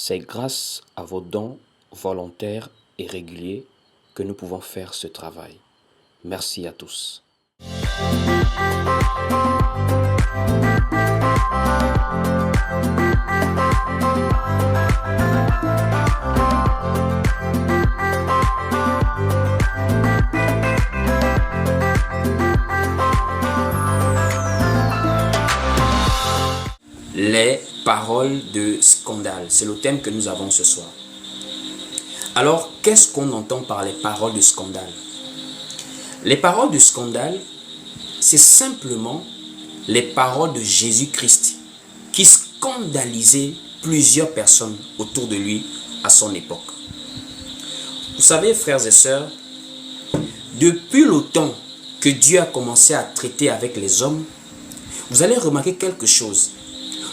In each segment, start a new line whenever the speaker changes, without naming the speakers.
C'est grâce à vos dons volontaires et réguliers que nous pouvons faire ce travail. Merci à tous. Les paroles de scandale, c'est le thème que nous avons ce soir. Alors, qu'est-ce qu'on entend par les paroles de scandale? Les paroles de scandale, c'est simplement les paroles de Jésus-Christ qui scandalisaient plusieurs personnes autour de lui à son époque. Vous savez, frères et sœurs, depuis le temps que Dieu a commencé à traiter avec les hommes, vous allez remarquer quelque chose.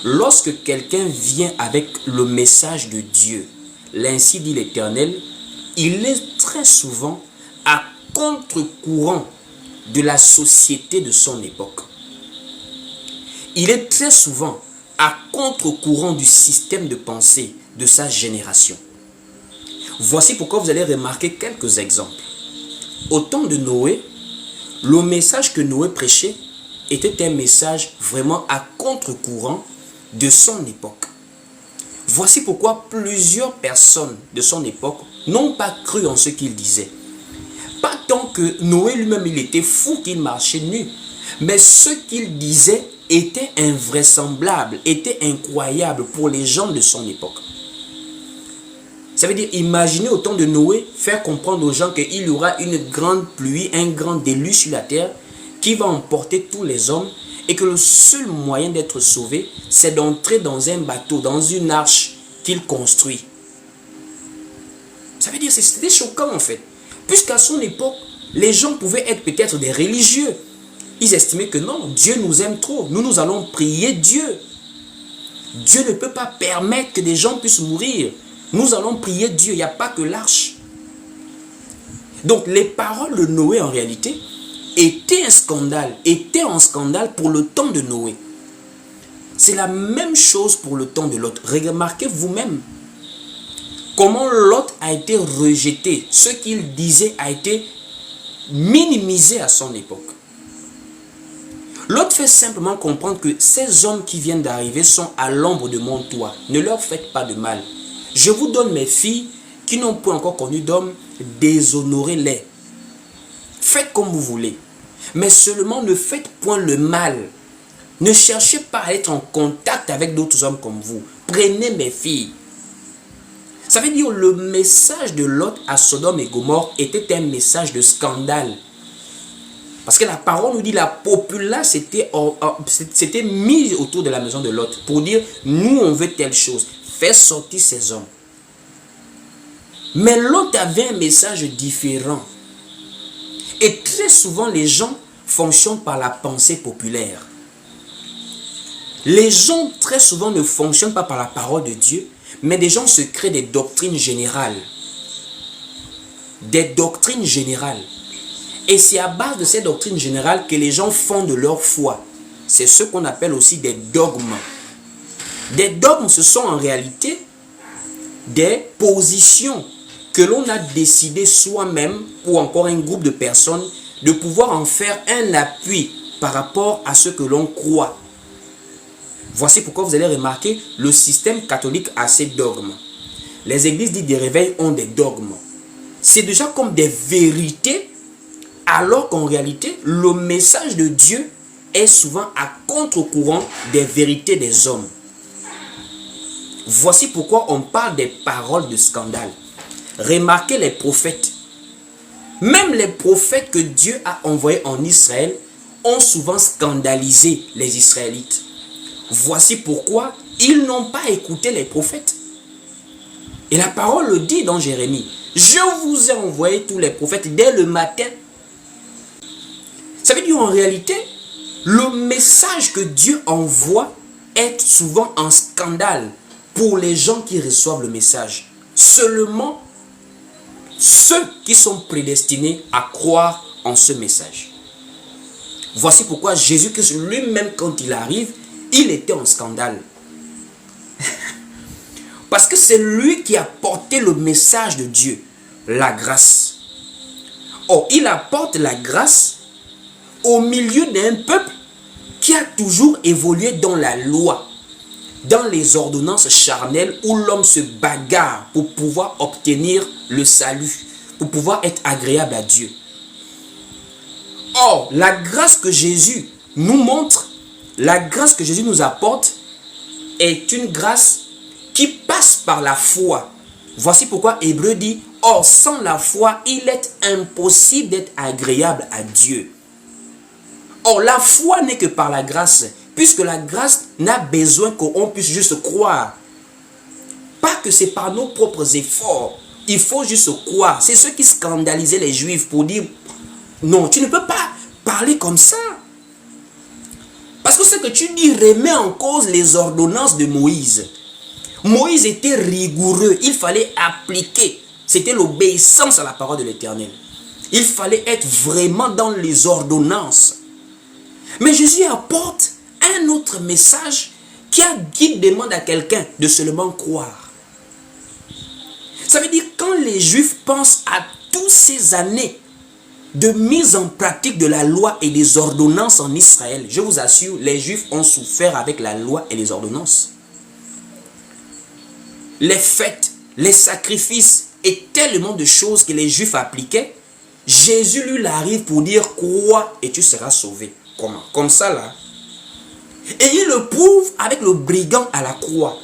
Lorsque quelqu'un vient avec le message de Dieu, l'ainsi dit l'Éternel, il est très souvent à contre-courant de la société de son époque. Il est très souvent à contre-courant du système de pensée de sa génération. Voici pourquoi vous allez remarquer quelques exemples. Au temps de Noé, le message que Noé prêchait était un message vraiment à contre-courant de son époque. Voici pourquoi plusieurs personnes de son époque n'ont pas cru en ce qu'il disait. Pas tant que Noé lui-même il était fou qu'il marchait nu, mais ce qu'il disait était invraisemblable, était incroyable pour les gens de son époque. Ça veut dire, imaginez au temps de Noé faire comprendre aux gens qu'il y aura une grande pluie, un grand déluge sur la terre qui va emporter tous les hommes et que le seul moyen d'être sauvé, c'est d'entrer dans un bateau, dans une arche qu'il construit. Ça veut dire, c'était choquant en fait. Puisqu'à son époque, les gens pouvaient être peut-être des religieux. Ils estimaient que non, Dieu nous aime trop. Nous allons prier Dieu. Dieu ne peut pas permettre que des gens puissent mourir. Nous allons prier Dieu. Il n'y a pas que l'arche. Donc les paroles de Noé en réalité étaient un scandale pour le temps de Noé. C'est la même chose pour le temps de Lot. Remarquez vous-même comment Lot a été rejeté. Ce qu'il disait a été minimisé à son époque. Lot fait simplement comprendre que ces hommes qui viennent d'arriver sont à l'ombre de mon toit. Ne leur faites pas de mal. Je vous donne mes filles qui n'ont pas encore connu d'homme, déshonorez-les. Faites comme vous voulez. Mais seulement ne faites point le mal. Ne cherchez pas à être en contact avec d'autres hommes comme vous. Prenez mes filles. Ça veut dire le message de Lot à Sodome et Gomorrhe était un message de scandale. Parce que la parole nous dit la populace s'était mise autour de la maison de Lot pour dire nous on veut telle chose. Fais sortir ces hommes. Mais Lot avait un message différent. Et très souvent les gens fonctionnent par la pensée populaire. Les gens très souvent ne fonctionnent pas par la parole de Dieu, mais des gens se créent des doctrines générales. Des doctrines générales. Et c'est à base de ces doctrines générales que les gens fondent leur foi. C'est ce qu'on appelle aussi des dogmes. Des dogmes, ce sont en réalité des positions que l'on a décidé soi-même ou encore un groupe de personnes de pouvoir en faire un appui par rapport à ce que l'on croit. Voici pourquoi vous allez remarquer le système catholique a ses dogmes. Les églises dites des réveils ont des dogmes. C'est déjà comme des vérités, alors qu'en réalité, le message de Dieu est souvent à contre-courant des vérités des hommes. Voici pourquoi on parle des paroles de scandale. Remarquez les prophètes. Même les prophètes que Dieu a envoyés en Israël ont souvent scandalisé les Israélites. Voici pourquoi ils n'ont pas écouté les prophètes. Et la parole le dit dans Jérémie. Je vous ai envoyé tous les prophètes dès le matin. Ça veut dire en réalité, le message que Dieu envoie est souvent un scandale pour les gens qui reçoivent le message. Seulement ceux qui sont prédestinés à croire en ce message. Voici pourquoi Jésus-Christ lui-même quand il arrive, il était en scandale. Parce que c'est lui qui a porté le message de Dieu, la grâce. Or, il apporte la grâce au milieu d'un peuple qui a toujours évolué dans la loi, dans les ordonnances charnelles où l'homme se bagarre pour pouvoir obtenir le salut, pour pouvoir être agréable à Dieu. Or, la grâce que Jésus nous montre, la grâce que Jésus nous apporte est une grâce qui passe par la foi. Voici pourquoi Hébreu dit, or sans la foi, il est impossible d'être agréable à Dieu. Or, la foi n'est que par la grâce, puisque la grâce n'a besoin qu'on puisse juste croire. Pas que c'est par nos propres efforts. Il faut juste croire. C'est ce qui scandalisait les Juifs pour dire, non, tu ne peux pas parler comme ça. Parce que ce que tu dis remet en cause les ordonnances de Moïse. Moïse était rigoureux, il fallait appliquer. C'était l'obéissance à la parole de l'Éternel. Il fallait être vraiment dans les ordonnances. Mais Jésus apporte un autre message qui demande à quelqu'un de seulement croire. Ça veut dire quand les Juifs pensent à toutes ces années de mise en pratique de la loi et des ordonnances en Israël, je vous assure, les Juifs ont souffert avec la loi et les ordonnances. Les fêtes, les sacrifices et tellement de choses que les Juifs appliquaient, Jésus lui arrive pour dire crois et tu seras sauvé. Comment? Comme ça là. Et il le prouve avec le brigand à la croix.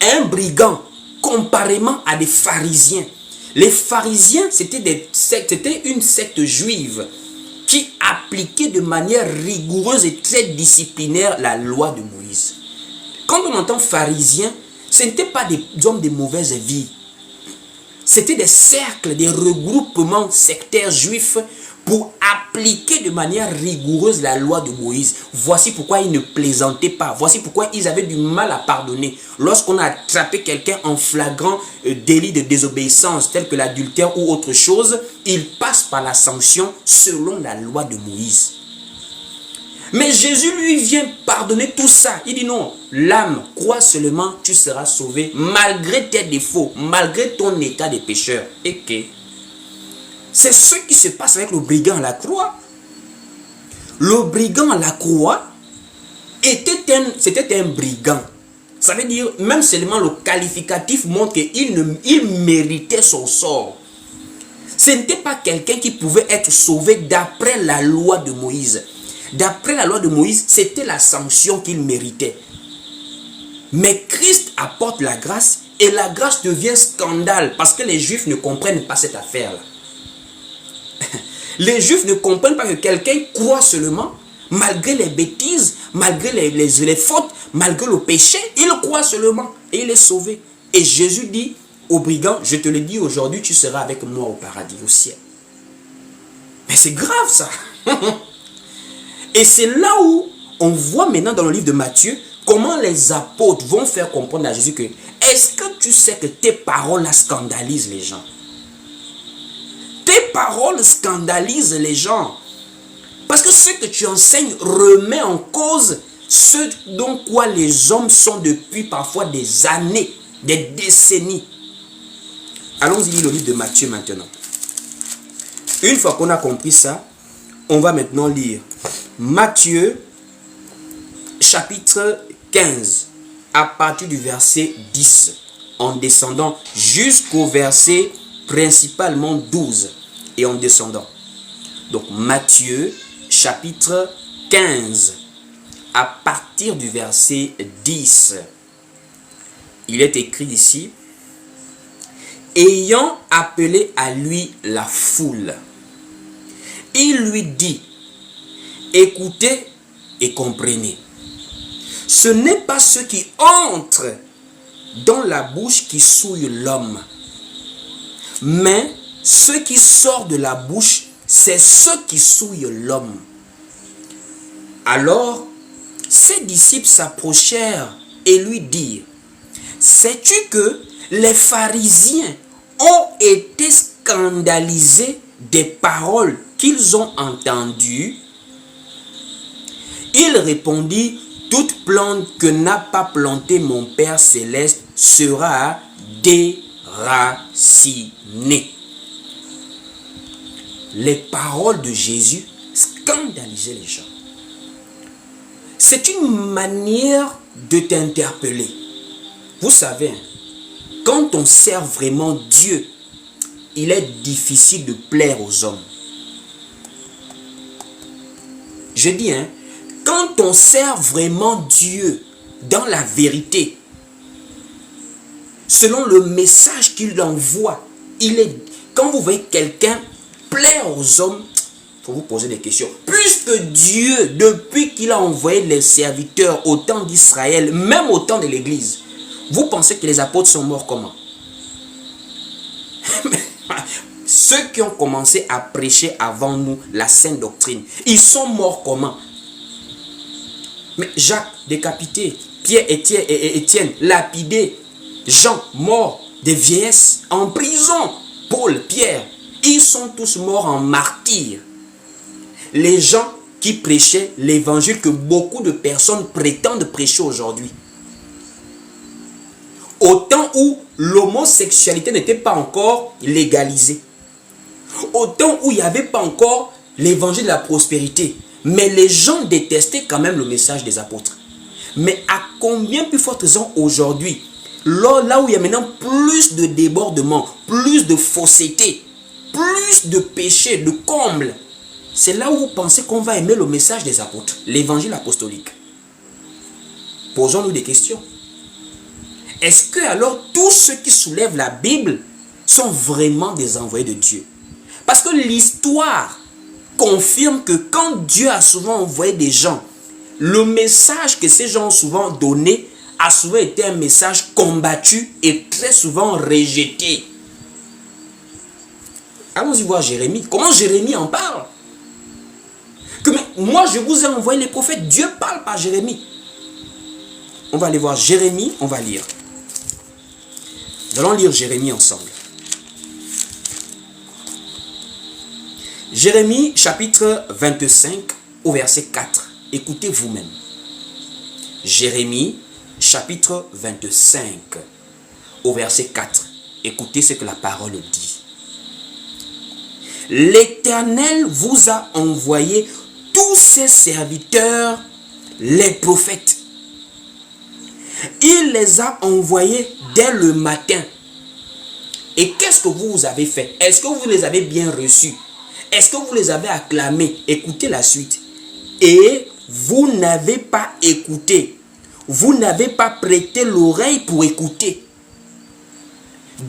Un brigand comparément à des pharisiens. Les pharisiens, c'était une secte juive qui appliquait de manière rigoureuse et très disciplinaire la loi de Moïse. Quand on entend pharisiens, ce n'étaient pas des hommes de mauvaise vie. C'était des cercles, des regroupements sectaires juifs pour appliquer de manière rigoureuse la loi de Moïse. Voici pourquoi ils ne plaisantaient pas. Voici pourquoi ils avaient du mal à pardonner. Lorsqu'on a attrapé quelqu'un en flagrant délit de désobéissance, tel que l'adultère ou autre chose, il passe par la sanction selon la loi de Moïse. Mais Jésus lui vient pardonner tout ça. Il dit non, l'âme, crois seulement, tu seras sauvé malgré tes défauts, malgré ton état de pécheur. Et que c'est ce qui se passe avec le brigand à la croix. Le brigand à la croix c'était un brigand. Ça veut dire, même seulement le qualificatif montre qu'il méritait son sort. Ce n'était pas quelqu'un qui pouvait être sauvé d'après la loi de Moïse. D'après la loi de Moïse, c'était la sanction qu'il méritait. Mais Christ apporte la grâce et la grâce devient scandale parce que les Juifs ne comprennent pas cette affaire-là. Les Juifs ne comprennent pas que quelqu'un croit seulement, malgré les bêtises, malgré les fautes, malgré le péché, il croit seulement et il est sauvé. Et Jésus dit au brigand, je te le dis aujourd'hui, tu seras avec moi au paradis, au ciel. Mais c'est grave ça. Et c'est là où on voit maintenant dans le livre de Matthieu comment les apôtres vont faire comprendre à Jésus que est-ce que tu sais que tes paroles scandalisent les gens? Tes paroles scandalisent les gens. Parce que ce que tu enseignes remet en cause ce dont quoi les hommes sont depuis parfois des années, des décennies. Allons-y lire le livre de Matthieu maintenant. Une fois qu'on a compris ça, on va maintenant lire Matthieu chapitre 15 à partir du verset 10 en descendant jusqu'au verset principalement 12 et en descendant. Donc Matthieu chapitre 15 à partir du verset 10. Il est écrit ici, ayant appelé à lui la foule, il lui dit, écoutez et comprenez. Ce n'est pas ce qui entre dans la bouche qui souille l'homme, mais ce qui sort de la bouche, c'est ce qui souille l'homme. Alors, ses disciples s'approchèrent et lui dirent, sais-tu que les pharisiens ont été scandalisés des paroles qu'ils ont entendues? Il répondit, toute plante que n'a pas plantée mon Père céleste sera déracinée. Les paroles de Jésus scandalisaient les gens. C'est une manière de t'interpeller. Vous savez, quand on sert vraiment Dieu, il est difficile de plaire aux hommes. Je dis, quand on sert vraiment Dieu dans la vérité, selon le message qu'il envoie, quand vous voyez quelqu'un plaire aux hommes, il faut vous poser des questions. Puisque Dieu, depuis qu'il a envoyé les serviteurs au temps d'Israël, même au temps de l'Église, vous pensez que les apôtres sont morts comment? Ceux qui ont commencé à prêcher avant nous la sainte doctrine, ils sont morts comment? Mais Jacques décapité, Pierre, Étienne lapidé, Jean mort de vieillesse en prison, Paul, Pierre, ils sont tous morts en martyrs. Les gens qui prêchaient l'évangile que beaucoup de personnes prétendent prêcher aujourd'hui. Au temps où l'homosexualité n'était pas encore légalisée. Au temps où il n'y avait pas encore l'évangile de la prospérité. Mais les gens détestaient quand même le message des apôtres. Mais à combien plus forte raison aujourd'hui, là où il y a maintenant plus de débordements, plus de fausseté, plus de péché, de comble, c'est là où vous pensez qu'on va aimer le message des apôtres, l'évangile apostolique. Posons-nous des questions. Est-ce que alors tous ceux qui soulèvent la Bible sont vraiment des envoyés de Dieu? Parce que l'histoire confirme que quand Dieu a souvent envoyé des gens, le message que ces gens ont souvent donné a souvent été un message combattu et très souvent rejeté. Allons-y voir Jérémie. Comment Jérémie en parle? Que moi je vous ai envoyé les prophètes. Dieu parle par Jérémie. On va aller voir Jérémie, on va lire. Nous allons lire Jérémie ensemble. Jérémie chapitre 25 au verset 4. Écoutez vous-même. Jérémie chapitre 25 au verset 4. Écoutez ce que la parole dit. L'Éternel vous a envoyé tous ses serviteurs, les prophètes. Il les a envoyés dès le matin. Et qu'est-ce que vous avez fait? Est-ce que vous les avez bien reçus? Est-ce que vous les avez acclamés? Écoutez la suite. Et vous n'avez pas écouté. Vous n'avez pas prêté l'oreille pour écouter.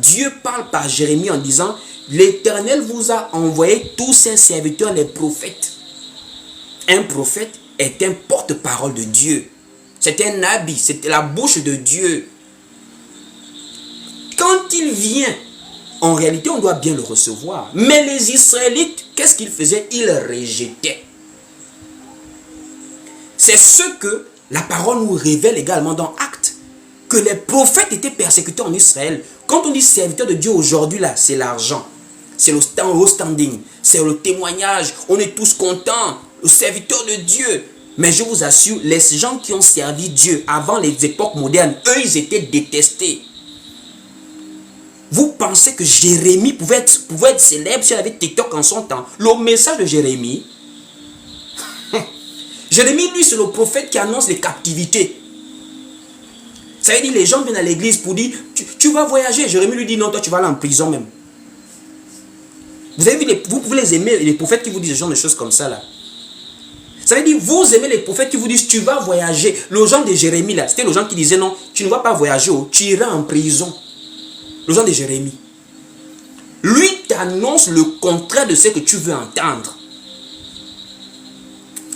Dieu parle par Jérémie en disant, l'Éternel vous a envoyé tous ses serviteurs, les prophètes. Un prophète est un porte-parole de Dieu. C'est un habit, c'est la bouche de Dieu. Quand il vient, en réalité, on doit bien le recevoir. Mais les Israélites, qu'est-ce qu'ils faisaient? Ils rejetaient. C'est ce que la parole nous révèle également dans Actes. Que les prophètes étaient persécutés en Israël. Quand on dit serviteur de Dieu aujourd'hui, là, c'est l'argent. C'est le standing. C'est le témoignage. On est tous contents. Le serviteur de Dieu. Mais je vous assure, les gens qui ont servi Dieu avant les époques modernes, eux, ils étaient détestés. Vous pensez que Jérémie pouvait être célèbre si elle avait TikTok en son temps? Le message de Jérémie, Jérémie, lui, c'est le prophète qui annonce les captivités. Ça veut dire, les gens viennent à l'église pour dire, tu vas voyager. Jérémie lui dit, non, toi, tu vas aller en prison même. Vous avez vu, vous pouvez les aimer, les prophètes qui vous disent ce genre de choses comme ça, là. Ça veut dire, vous aimez les prophètes qui vous disent, tu vas voyager. Le genre de Jérémie, là, c'était le genre qui disait, non, tu ne vas pas voyager, tu iras en prison. Le genre de Jérémie. Lui t'annonce le contraire de ce que tu veux entendre.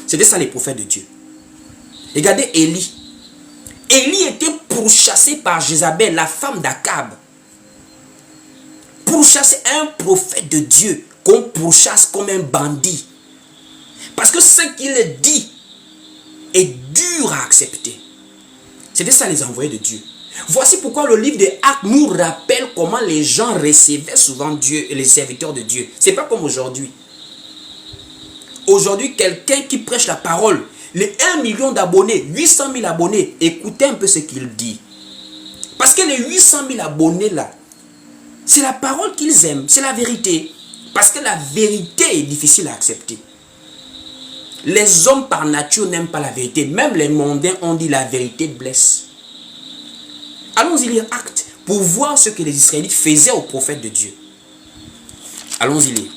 C'était ça les prophètes de Dieu. Regardez Élie. Élie était pourchassé par Jézabel, la femme d'Akab. Pourchasser un prophète de Dieu qu'on pourchasse comme un bandit. Parce que ce qu'il dit est dur à accepter. C'était ça les envoyés de Dieu. Voici pourquoi le livre des Actes nous rappelle comment les gens recevaient souvent Dieu et les serviteurs de Dieu. Ce n'est pas comme aujourd'hui. Aujourd'hui, quelqu'un qui prêche la parole, Les 1 million d'abonnés, 800 000 abonnés, écoutez un peu ce qu'il dit. Parce que les 800 000 abonnés là, c'est la parole qu'ils aiment, c'est la vérité. Parce que la vérité est difficile à accepter. Les hommes par nature n'aiment pas la vérité. Même les mondains ont dit la vérité blesse. Allons-y lire Actes pour voir ce que les Israélites faisaient aux prophètes de Dieu. Allons-y lire.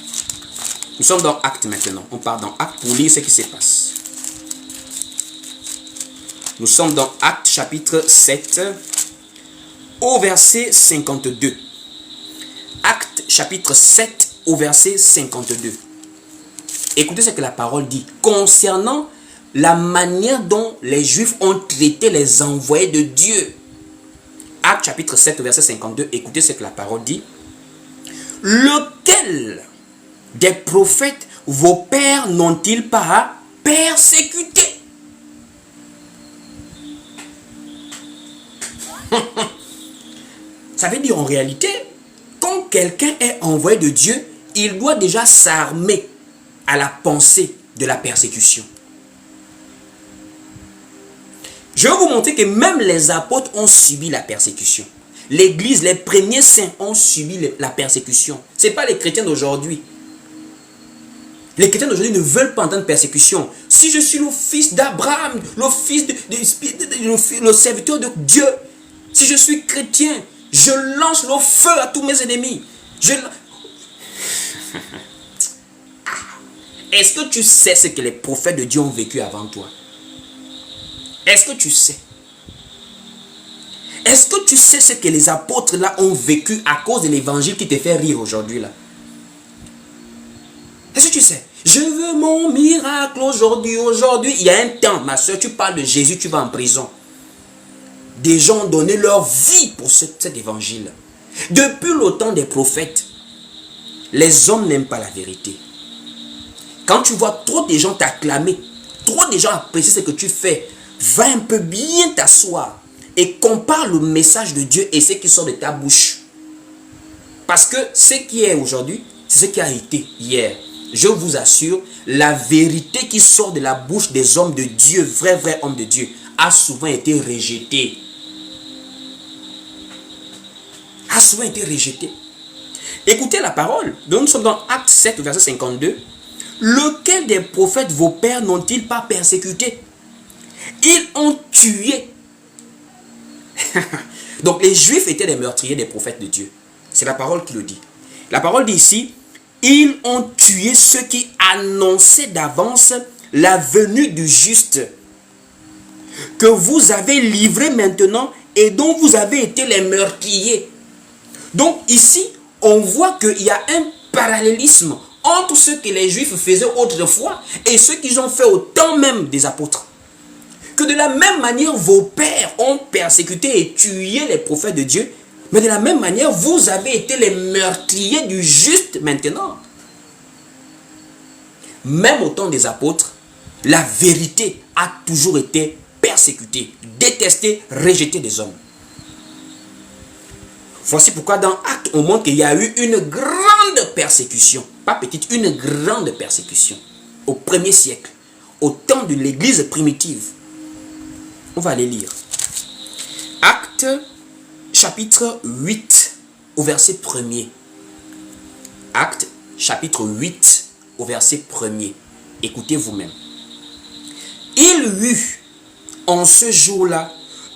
Nous sommes dans Actes maintenant. On part dans Actes pour lire ce qui se passe. Nous sommes dans Actes chapitre 7 au verset 52. Actes chapitre 7 au verset 52. Écoutez ce que la parole dit concernant la manière dont les Juifs ont traité les envoyés de Dieu. Actes chapitre 7 verset 52. Écoutez ce que la parole dit. Lequel des prophètes vos pères n'ont-ils pas persécuté? Ça veut dire en réalité, quand quelqu'un est envoyé de Dieu, il doit déjà s'armer à la pensée de la persécution. Je vais vous montrer que même les apôtres ont subi la persécution. L'église, les premiers saints ont subi la persécution. Ce n'est pas les chrétiens d'aujourd'hui. Les chrétiens d'aujourd'hui ne veulent pas entendre persécution. Si je suis le fils d'Abraham, le fils le serviteur de Dieu, si je suis chrétien, je lance le feu à tous mes ennemis. Est-ce que tu sais ce que les prophètes de Dieu ont vécu avant toi? Est-ce que tu sais? Est-ce que tu sais ce que les apôtres là ont vécu à cause de l'évangile qui te fait rire aujourd'hui là? Est-ce que tu sais? Je veux mon miracle aujourd'hui. Aujourd'hui, il y a un temps, ma soeur, tu parles de Jésus, tu vas en prison. Des gens ont donné leur vie pour cet évangile. Depuis le temps des prophètes, les hommes n'aiment pas la vérité. Quand tu vois trop de gens t'acclamer, trop de gens apprécier ce que tu fais, va un peu bien t'asseoir et compare le message de Dieu et ce qui sort de ta bouche. Parce que ce qui est aujourd'hui, c'est ce qui a été hier. Je vous assure, la vérité qui sort de la bouche des hommes de Dieu, vrais hommes de Dieu, a souvent été rejetée. A souvent été rejetée. Écoutez la parole. Donc nous sommes dans Acte 7, verset 52. Lequel des prophètes vos pères n'ont-ils pas persécuté? Ils ont tué. Donc les Juifs étaient les meurtriers des prophètes de Dieu. C'est la parole qui le dit. La parole dit ici, ils ont tué ceux qui annonçaient d'avance la venue du juste, que vous avez livré maintenant et dont vous avez été les meurtriers. Donc ici, on voit qu'il y a un parallélisme entre ce que les Juifs faisaient autrefois et ce qu'ils ont fait au temps même des apôtres. Que de la même manière, vos pères ont persécuté et tué les prophètes de Dieu, mais de la même manière, vous avez été les meurtriers du juste maintenant. Même au temps des apôtres, la vérité a toujours été persécutée, détestée, rejetée des hommes. Voici pourquoi dans Actes, on montre qu'il y a eu une grande persécution. Pas petite, une grande persécution. Au 1er siècle, au temps de l'église primitive. On va aller lire. Actes chapitre 8 au verset 1er. Actes chapitre 8 au verset 1er. Écoutez vous-même. Il y eut en ce jour-là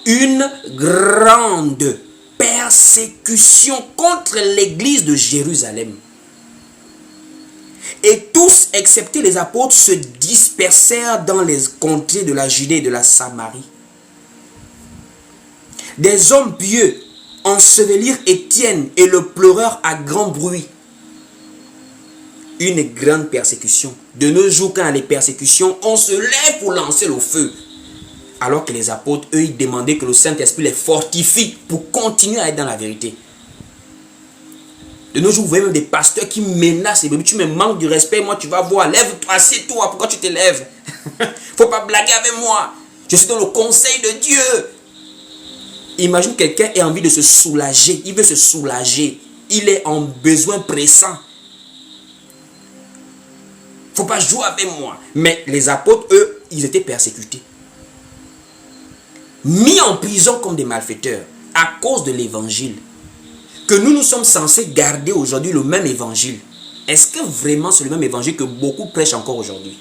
une grande persécution contre l'église de Jérusalem. Et tous, excepté les apôtres, se dispersèrent dans les contrées de la Judée et de la Samarie. Des hommes pieux ensevelirent Étienne et le pleureur à grand bruit. Une grande persécution. De nos jours, quand il y a les persécutions, on se lève pour lancer le feu. Alors que les apôtres, eux, ils demandaient que le Saint-Esprit les fortifie pour continuer à être dans la vérité. De nos jours, vous voyez même des pasteurs qui menacent. Tu me manques du respect, moi tu vas voir. Lève-toi, assieds-toi, pourquoi tu te lèves? Faut pas blaguer avec moi. Je suis dans le conseil de Dieu. Imagine quelqu'un a envie de se soulager. Il veut se soulager. Il est en besoin pressant. Faut pas jouer avec moi. Mais les apôtres, eux, ils étaient persécutés, mis en prison comme des malfaiteurs à cause de l'évangile, que nous sommes censés garder aujourd'hui le même évangile. Est-ce que vraiment c'est le même évangile que beaucoup prêchent encore aujourd'hui?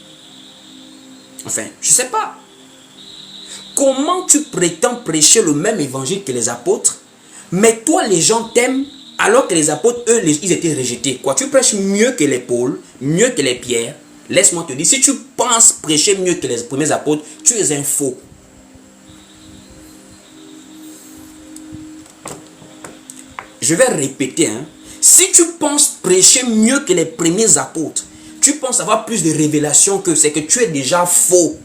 Enfin, je ne sais pas. Comment tu prétends prêcher le même évangile que les apôtres, mais toi les gens t'aiment alors que les apôtres, eux, ils étaient rejetés. Quoi, tu prêches mieux que les Paul, mieux que les Pierre. Laisse-moi te dire, si tu penses prêcher mieux que les premiers apôtres, tu es un faux. Je vais répéter, hein. Si tu penses prêcher mieux que les premiers apôtres, tu penses avoir plus de révélations que c'est que tu es déjà faux.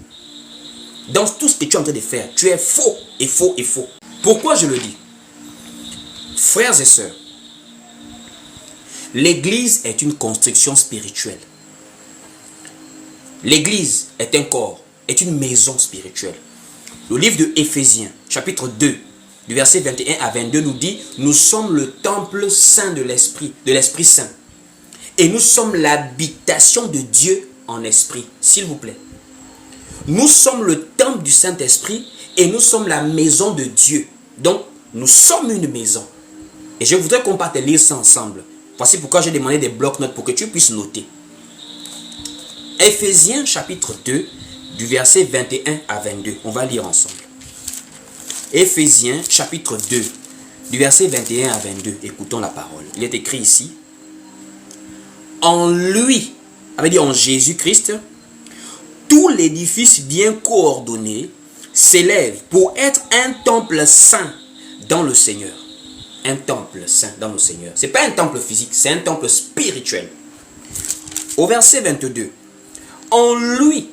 Dans tout ce que tu es en train de faire, tu es faux et faux et faux. Pourquoi je le dis? Frères et sœurs, l'église est une construction spirituelle. L'église est un corps, est une maison spirituelle. Le livre de Éphésiens, chapitre 2, du verset 21 à 22 nous dit, nous sommes le temple saint de l'Esprit Saint. Et nous sommes l'habitation de Dieu en esprit, s'il vous plaît. Nous sommes le temple du Saint-Esprit et nous sommes la maison de Dieu. Donc, nous sommes une maison. Et je voudrais qu'on parte lire ça ensemble. Voici pourquoi j'ai demandé des blocs-notes pour que tu puisses noter. Éphésiens chapitre 2, du verset 21 à 22. On va lire ensemble. Éphésiens chapitre 2, du verset 21 à 22. Écoutons la parole. Il est écrit ici. En lui, ça veut dire en Jésus-Christ, tout l'édifice bien coordonné s'élève pour être un temple saint dans le Seigneur. Un temple saint dans le Seigneur. Ce n'est pas un temple physique, c'est un temple spirituel. Au verset 22. En lui,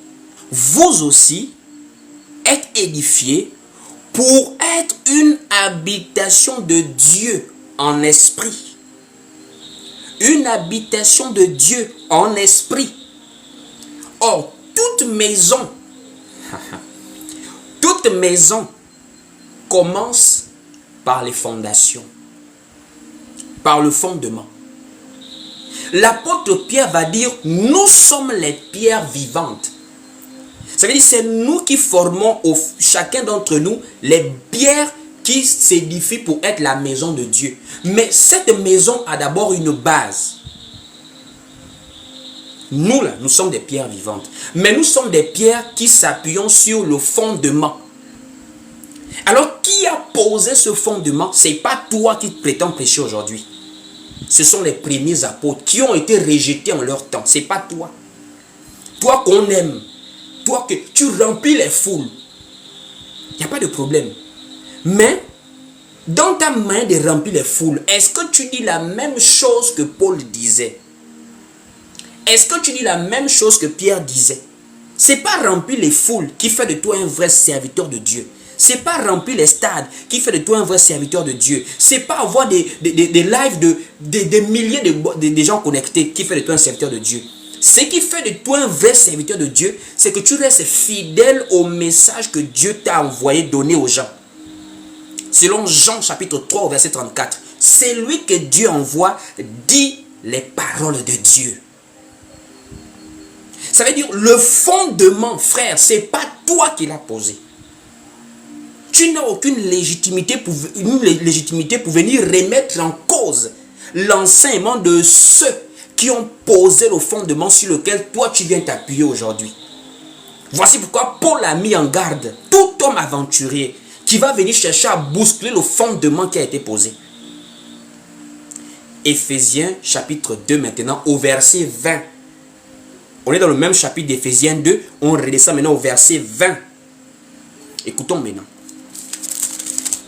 vous aussi êtes édifiés pour être une habitation de Dieu en esprit. Une habitation de Dieu en esprit. Or, toute maison commence par les fondations, par le fondement. L'apôtre Pierre va dire, nous sommes les pierres vivantes. Ça veut dire c'est nous qui formons, chacun d'entre nous, les pierres qui s'édifient pour être la maison de Dieu. Mais cette maison a d'abord une base. Nous, là, nous sommes des pierres vivantes. Mais nous sommes des pierres qui s'appuient sur le fondement. Alors, qui a posé ce fondement? Ce n'est pas toi qui prétends prêcher aujourd'hui. Ce sont les premiers apôtres qui ont été rejetés en leur temps. Ce n'est pas toi. Toi qu'on aime. Toi que tu remplis les foules. Il n'y a pas de problème. Mais, dans ta main de remplir les foules, est-ce que tu dis la même chose que Paul disait? Est-ce que tu dis la même chose que Pierre disait? Ce n'est pas remplir les foules qui fait de toi un vrai serviteur de Dieu. Ce n'est pas remplir les stades qui fait de toi un vrai serviteur de Dieu. Ce n'est pas avoir des lives de milliers de gens connectés qui fait de toi un serviteur de Dieu. Ce qui fait de toi un vrai serviteur de Dieu, c'est que tu restes fidèle au message que Dieu t'a envoyé donner aux gens. Selon Jean chapitre 3 verset 34, c'est lui que Dieu envoie dit les paroles de Dieu. Ça veut dire le fondement, frère, ce n'est pas toi qui l'as posé. Tu n'as aucune légitimité pour venir remettre en cause l'enseignement de ceux qui ont posé le fondement sur lequel toi tu viens t'appuyer aujourd'hui. Voici pourquoi Paul a mis en garde tout homme aventurier qui va venir chercher à bousculer le fondement qui a été posé. Éphésiens chapitre 2 maintenant au verset 20. On est dans le même chapitre d'Éphésiens 2, on redescend maintenant au verset 20. Écoutons maintenant.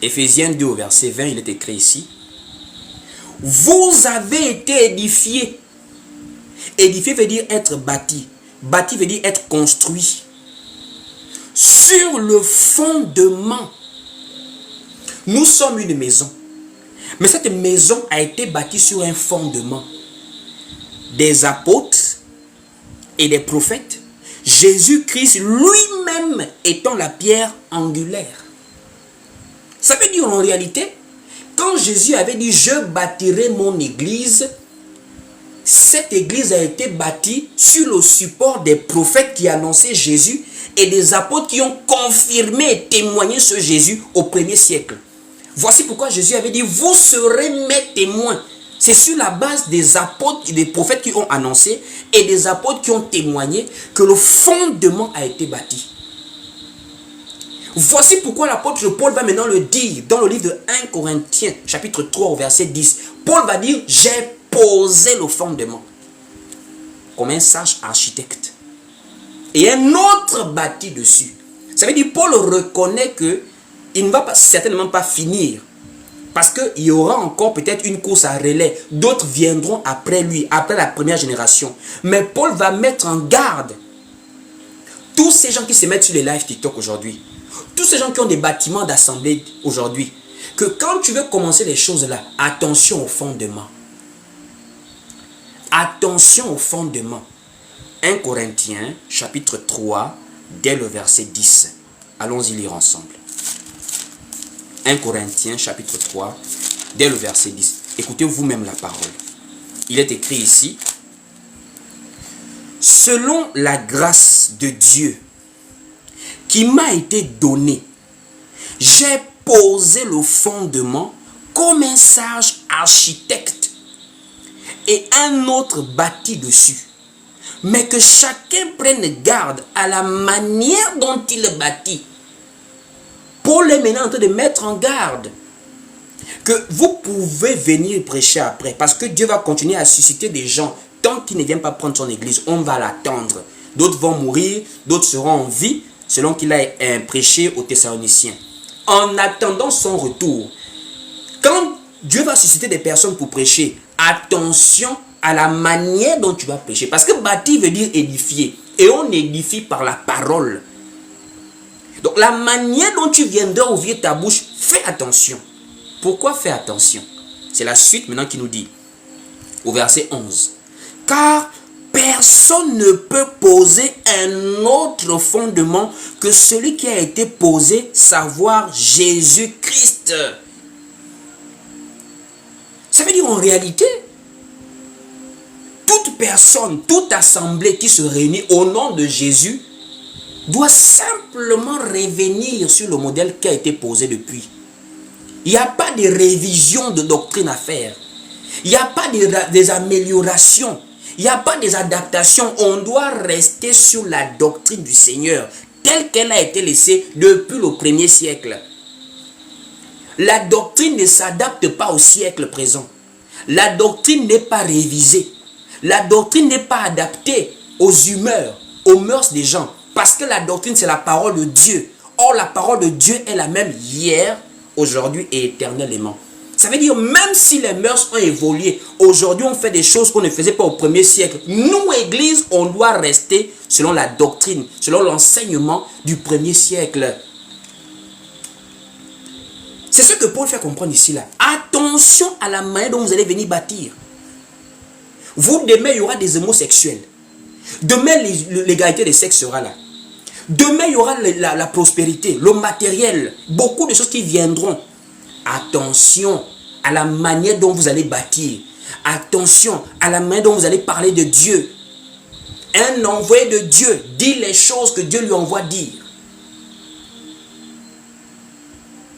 Éphésiens 2 au verset 20, il est écrit ici. Vous avez été édifiés. Édifié veut dire être bâti. Bâti veut dire être construit. Sur le fondement. Nous sommes une maison. Mais cette maison a été bâtie sur un fondement. Des apôtres et des prophètes. Jésus-Christ lui-même étant la pierre angulaire. Ça veut dire en réalité, quand Jésus avait dit « Je bâtirai mon église », cette église a été bâtie sur le support des prophètes qui annonçaient Jésus et des apôtres qui ont confirmé et témoigné sur Jésus au 1er siècle. Voici pourquoi Jésus avait dit, vous serez mes témoins. C'est sur la base des apôtres et des prophètes qui ont annoncé et des apôtres qui ont témoigné que le fondement a été bâti. Voici pourquoi l'apôtre Paul va maintenant le dire dans le livre de 1 Corinthiens, chapitre 3, au verset 10. Paul va dire, j'ai posé le fondement comme un sage architecte. Et un autre bâti dessus. Ça veut dire Paul reconnaît que il ne va certainement pas finir. Parce qu'il y aura encore peut-être une course à relais. D'autres viendront après lui, après la première génération. Mais Paul va mettre en garde tous ces gens qui se mettent sur les lives TikTok aujourd'hui. Tous ces gens qui ont des bâtiments d'assemblée aujourd'hui. Que quand tu veux commencer les choses là, attention au fondement. Attention au fondement. 1 Corinthiens, chapitre 3, dès le verset 10. Allons-y lire ensemble. 1 Corinthiens, chapitre 3, dès le verset 10. Écoutez vous-même la parole. Il est écrit ici. Selon la grâce de Dieu qui m'a été donnée, j'ai posé le fondement comme un sage architecte et un autre bâti dessus. Mais que chacun prenne garde à la manière dont il bâtit. Paul est maintenant en train de mettre en garde que vous pouvez venir prêcher après parce que Dieu va continuer à susciter des gens. Tant qu'il ne vient pas prendre son église, on va l'attendre. D'autres vont mourir, d'autres seront en vie, selon qu'il a prêché aux Thessaloniciens. En attendant son retour, quand Dieu va susciter des personnes pour prêcher, attention à la manière dont tu vas prêcher. Parce que bâtir veut dire édifier. Et on édifie par la parole. Donc la manière dont tu viendras ouvrir ta bouche, fais attention. Pourquoi fais attention? C'est la suite maintenant qui nous dit, au verset 11. Car personne ne peut poser un autre fondement que celui qui a été posé, savoir Jésus-Christ. Ça veut dire en réalité, toute personne, toute assemblée qui se réunit au nom de Jésus doit simplement revenir sur le modèle qui a été posé depuis. Il n'y a pas de révision de doctrine à faire. Il n'y a pas des améliorations. Il n'y a pas des adaptations. On doit rester sur la doctrine du Seigneur telle qu'elle a été laissée depuis le 1er siècle. La doctrine ne s'adapte pas au siècle présent. La doctrine n'est pas révisée. La doctrine n'est pas adaptée aux humeurs, aux mœurs des gens. Parce que la doctrine, c'est la parole de Dieu. Or, la parole de Dieu est la même hier, aujourd'hui et éternellement. Ça veut dire, même si les mœurs ont évolué, aujourd'hui, on fait des choses qu'on ne faisait pas au 1er siècle. Nous, Église, on doit rester selon la doctrine, selon l'enseignement du 1er siècle. C'est ce que Paul fait comprendre ici, là. Attention à la manière dont vous allez venir bâtir. Vous, demain, il y aura des homosexuels. Demain, l'égalité des sexes sera là. Demain, il y aura la prospérité, le matériel, beaucoup de choses qui viendront. Attention à la manière dont vous allez bâtir. Attention à la manière dont vous allez parler de Dieu. Un envoyé de Dieu dit les choses que Dieu lui envoie dire.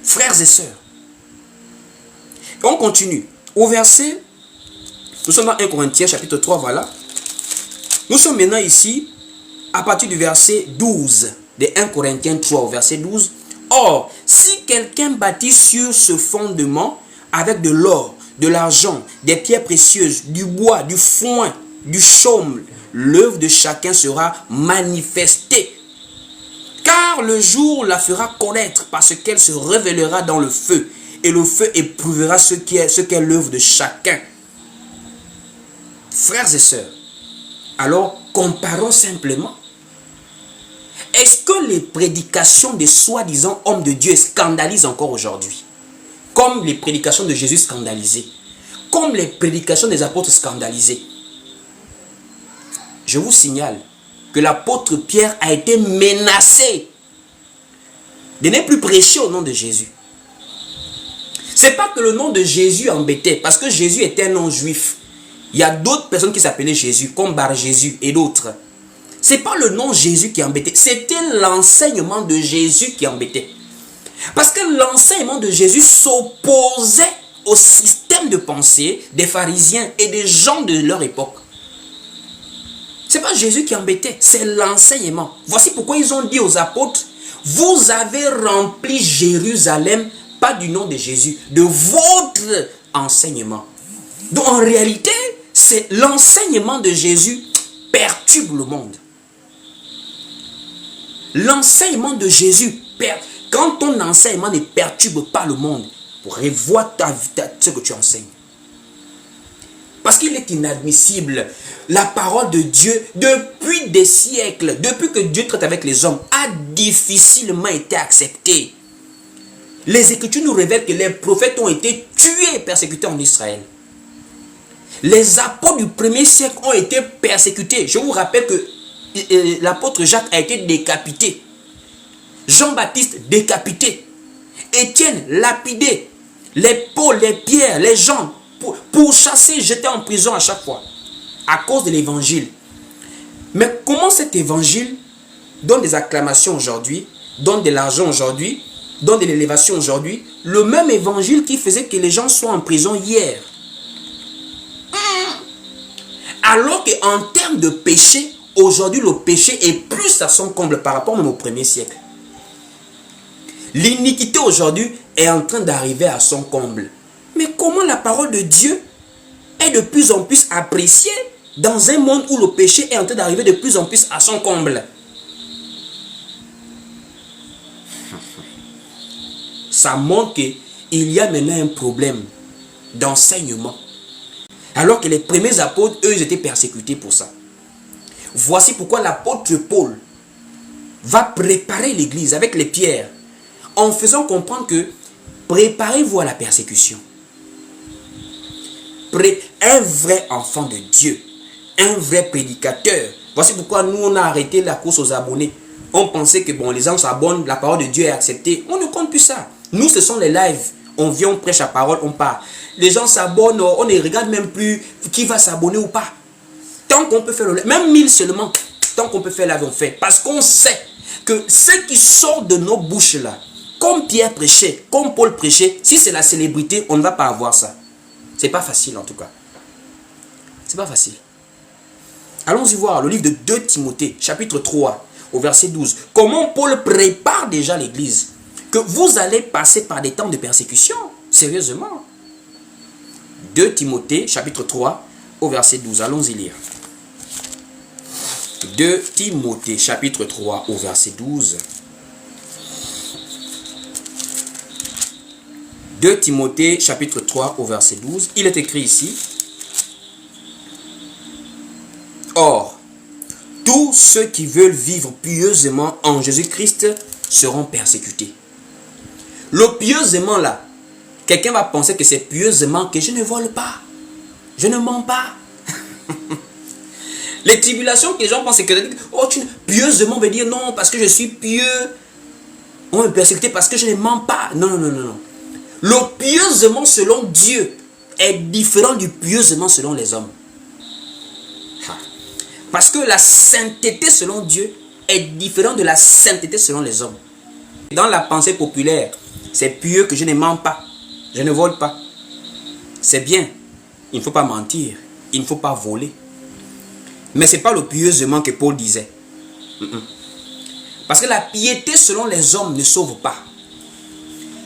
Frères et sœurs, on continue. Au verset, nous sommes dans 1 Corinthiens chapitre 3, voilà. Nous sommes maintenant ici, à partir du verset 12, de 1 Corinthiens 3 au verset 12. Or, si quelqu'un bâtit sur ce fondement avec de l'or, de l'argent, des pierres précieuses, du bois, du foin, du chaume, l'œuvre de chacun sera manifestée. Car le jour la fera connaître parce qu'elle se révélera dans le feu. Et le feu éprouvera ce qu'est l'œuvre de chacun. Frères et sœurs, alors comparons simplement. Est-ce que les prédications des soi-disant hommes de Dieu scandalisent encore aujourd'hui? Comme les prédications de Jésus scandalisées. Comme les prédications des apôtres scandalisées. Je vous signale que l'apôtre Pierre a été menacé de ne plus prêcher au nom de Jésus. C'est pas que le nom de Jésus embêtait, parce que Jésus était un nom juif. Il y a d'autres personnes qui s'appelaient Jésus, comme Bar Jésus et d'autres. C'est pas le nom Jésus qui embêtait, c'était l'enseignement de Jésus qui embêtait. Parce que l'enseignement de Jésus s'opposait au système de pensée des pharisiens et des gens de leur époque. C'est pas Jésus qui embêtait, c'est l'enseignement. Voici pourquoi ils ont dit aux apôtres, vous avez rempli Jérusalem, pas du nom de Jésus, de votre enseignement. Donc en réalité, c'est l'enseignement de Jésus perturbe le monde. L'enseignement de Jésus, quand ton enseignement ne perturbe pas le monde, revois ce que tu enseignes. Parce qu'il est inadmissible. La parole de Dieu, depuis des siècles, depuis que Dieu traite avec les hommes, a difficilement été acceptée. Les Écritures nous révèlent que les prophètes ont été tués et persécutés en Israël. Les apôtres du premier siècle ont été persécutés. Je vous rappelle que l'apôtre Jacques a été décapité. Jean-Baptiste décapité. Étienne lapidé. Les Paul, les Pierre, les Jean, pourchassés, jetés en prison à chaque fois. À cause de l'évangile. Mais comment cet évangile donne des acclamations aujourd'hui, donne de l'argent aujourd'hui, donne de l'élévation aujourd'hui, le même évangile qui faisait que les gens soient en prison hier. Alors qu'en termes de péché, aujourd'hui le péché est plus à son comble par rapport même au premier siècle. L'iniquité aujourd'hui est en train d'arriver à son comble. Mais comment la parole de Dieu est de plus en plus appréciée dans un monde où le péché est en train d'arriver de plus en plus à son comble? Ça montre qu'il y a maintenant un problème d'enseignement. Alors que les premiers apôtres, eux, ils étaient persécutés pour ça. Voici pourquoi l'apôtre Paul va préparer l'église avec les pierres en faisant comprendre que préparez-vous à la persécution. Un vrai enfant de Dieu, un vrai prédicateur. Voici pourquoi nous, on a arrêté la course aux abonnés. On pensait que bon, les gens s'abonnent, la parole de Dieu est acceptée. On ne compte plus ça. Nous, ce sont les lives. On vient, on prêche la parole, on part. Les gens s'abonnent, on ne regarde même plus qui va s'abonner ou pas. Tant qu'on peut faire le live, même 1000 seulement, tant qu'on peut faire la vie, on fait. Parce qu'on sait que ce qui sort de nos bouches là, comme Pierre prêchait, comme Paul prêchait, si c'est la célébrité, on ne va pas avoir ça. C'est pas facile en tout cas. C'est pas facile. Allons-y voir le livre de 2 Timothée, chapitre 3, au verset 12. Comment Paul prépare déjà l'église. Que vous allez passer par des temps de persécution. Sérieusement. 2 Timothée, chapitre 3, au verset 12. Allons-y lire. 2 Timothée, chapitre 3, au verset 12. 2 Timothée, chapitre 3, au verset 12. Il est écrit ici. Or, tous ceux qui veulent vivre pieusement en Jésus-Christ seront persécutés. Le pieusement là, quelqu'un va penser que c'est pieusement que je ne vole pas, je ne mens pas. Les tribulations que les gens pensent que pieusement veut dire non, parce que je suis pieux, on me persécuter parce que je ne mens pas. Non, non, non, non, non. Le pieusement selon Dieu est différent du pieusement selon les hommes. Parce que la sainteté selon Dieu est différente de la sainteté selon les hommes. Dans la pensée populaire, c'est pieux que je ne mens pas, je ne vole pas. C'est bien, il ne faut pas mentir, il ne faut pas voler. Mais ce n'est pas le pieusement que Paul disait. Parce que la piété selon les hommes ne sauve pas.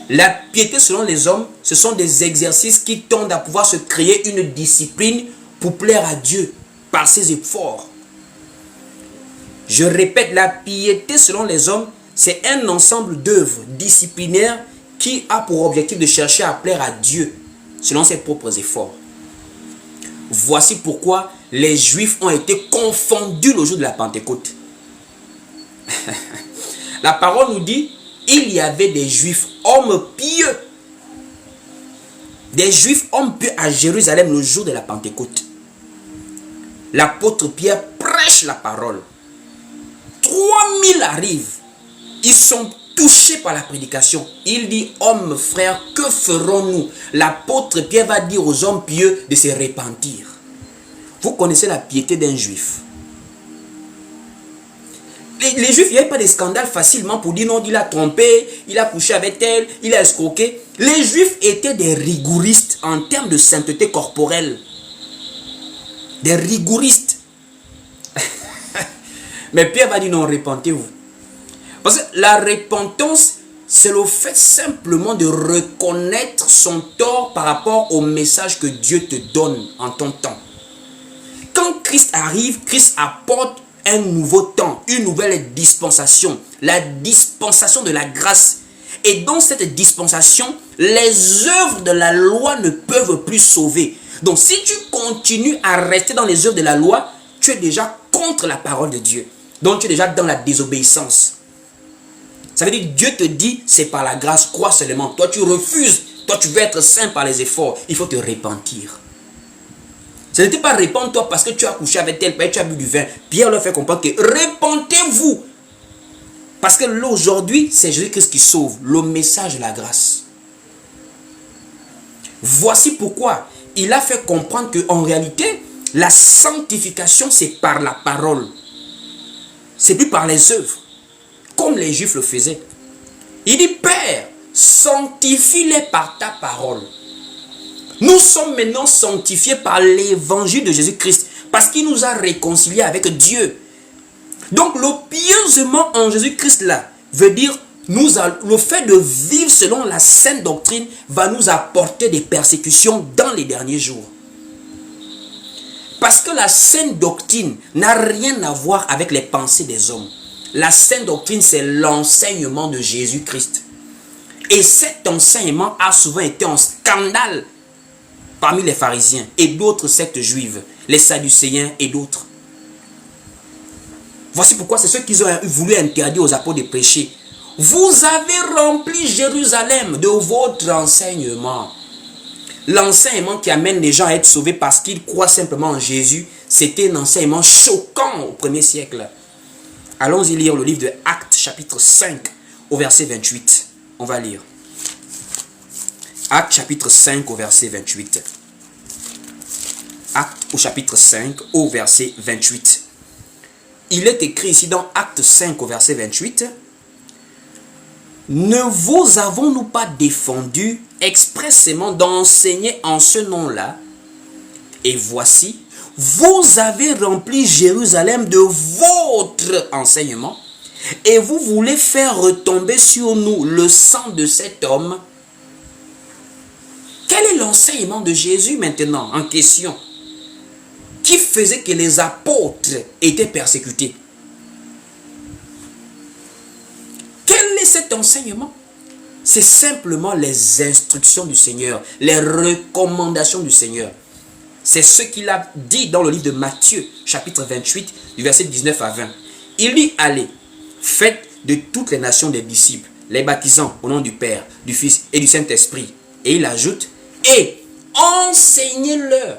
La piété selon les hommes, ce sont des exercices qui tendent à pouvoir se créer une discipline pour plaire à Dieu par ses efforts. Je répète, la piété selon les hommes, c'est un ensemble d'œuvres disciplinaires qui a pour objectif de chercher à plaire à Dieu selon ses propres efforts. Voici pourquoi les Juifs ont été confondus le jour de la Pentecôte. La parole nous dit, il y avait des Juifs, hommes pieux. Des Juifs, hommes pieux à Jérusalem le jour de la Pentecôte. L'apôtre Pierre prêche la parole. 3000 arrivent. Ils sont touchés par la prédication. Il dit, hommes, frères, que ferons-nous? L'apôtre Pierre va dire aux hommes pieux de se repentir. Vous connaissez la piété d'un Juif. Les Juifs, il n'y avait pas de scandale facilement pour dire non, il a trompé, il a couché avec elle, il a escroqué. Les Juifs étaient des rigoristes en termes de sainteté corporelle. Des rigoristes. Mais Pierre va dire non, repentez-vous. Parce que la repentance, c'est le fait simplement de reconnaître son tort par rapport au message que Dieu te donne en ton temps. Quand Christ arrive, Christ apporte un nouveau temps, une nouvelle dispensation, la dispensation de la grâce. Et dans cette dispensation, les œuvres de la loi ne peuvent plus sauver. Donc si tu continues à rester dans les œuvres de la loi, tu es déjà contre la parole de Dieu. Donc tu es déjà dans la désobéissance. Ça veut dire que Dieu te dit, c'est par la grâce, crois seulement. Toi tu refuses, toi tu veux être saint par les efforts. Il faut te repentir. Ce n'était pas repens-toi parce que tu as couché avec tel père, tu as bu du vin. Pierre leur fait comprendre que repentez-vous. Parce que là aujourd'hui, c'est Jésus-Christ qui sauve, le message de la grâce. Voici pourquoi il a fait comprendre qu'en réalité, la sanctification, c'est par la parole. C'est plus par les œuvres, comme les Juifs le faisaient. Il dit, Père, sanctifie-les par ta parole. Nous sommes maintenant sanctifiés par l'évangile de Jésus-Christ, parce qu'il nous a réconciliés avec Dieu. Donc le pieusement en Jésus-Christ là, veut dire, le fait de vivre selon la sainte doctrine va nous apporter des persécutions dans les derniers jours. Parce que la sainte doctrine n'a rien à voir avec les pensées des hommes. La sainte doctrine, c'est l'enseignement de Jésus-Christ. Et cet enseignement a souvent été un scandale parmi les pharisiens et d'autres sectes juives, les sadducéens et d'autres. Voici pourquoi c'est ceux qui ont voulu interdire aux apôtres de prêcher. Vous avez rempli Jérusalem de votre enseignement. L'enseignement qui amène les gens à être sauvés parce qu'ils croient simplement en Jésus, c'était un enseignement choquant au 1er siècle. Allons-y lire le livre de Actes chapitre 5 au verset 28. On va lire. Actes chapitre 5 au verset 28. Actes au chapitre 5 au verset 28. Il est écrit ici dans Acte 5 au verset 28. Ne vous avons-nous pas défendu expressément d'enseigner en ce nom-là? Et voici, vous avez rempli Jérusalem de votre enseignement et vous voulez faire retomber sur nous le sang de cet homme. Quel est l'enseignement de Jésus maintenant en question qui faisait que les apôtres étaient persécutés? Quel est cet enseignement? C'est simplement les instructions du Seigneur, les recommandations du Seigneur. C'est ce qu'il a dit dans le livre de Matthieu, chapitre 28, du verset 19 à 20. Il dit, allez, faites de toutes les nations des disciples, les baptisant au nom du Père, du Fils et du Saint-Esprit. Et il ajoute, et enseignez-leur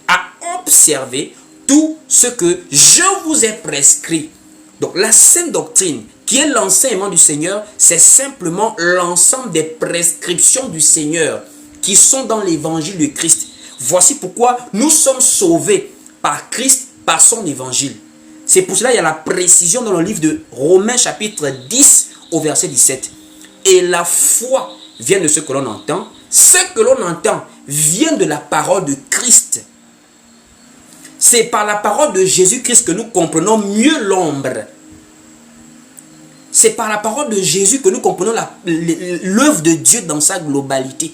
à observer tout ce que je vous ai prescrit. Donc la sainte doctrine, qui est l'enseignement du Seigneur, c'est simplement l'ensemble des prescriptions du Seigneur qui sont dans l'évangile de Christ. Voici pourquoi nous sommes sauvés par Christ, par son évangile. C'est pour cela qu'il y a la précision dans le livre de Romains chapitre 10 au verset 17. Et la foi vient de ce que l'on entend. Ce que l'on entend vient de la parole de Christ. C'est par la parole de Jésus-Christ que nous comprenons mieux l'ombre. C'est par la parole de Jésus que nous comprenons l'œuvre de Dieu dans sa globalité.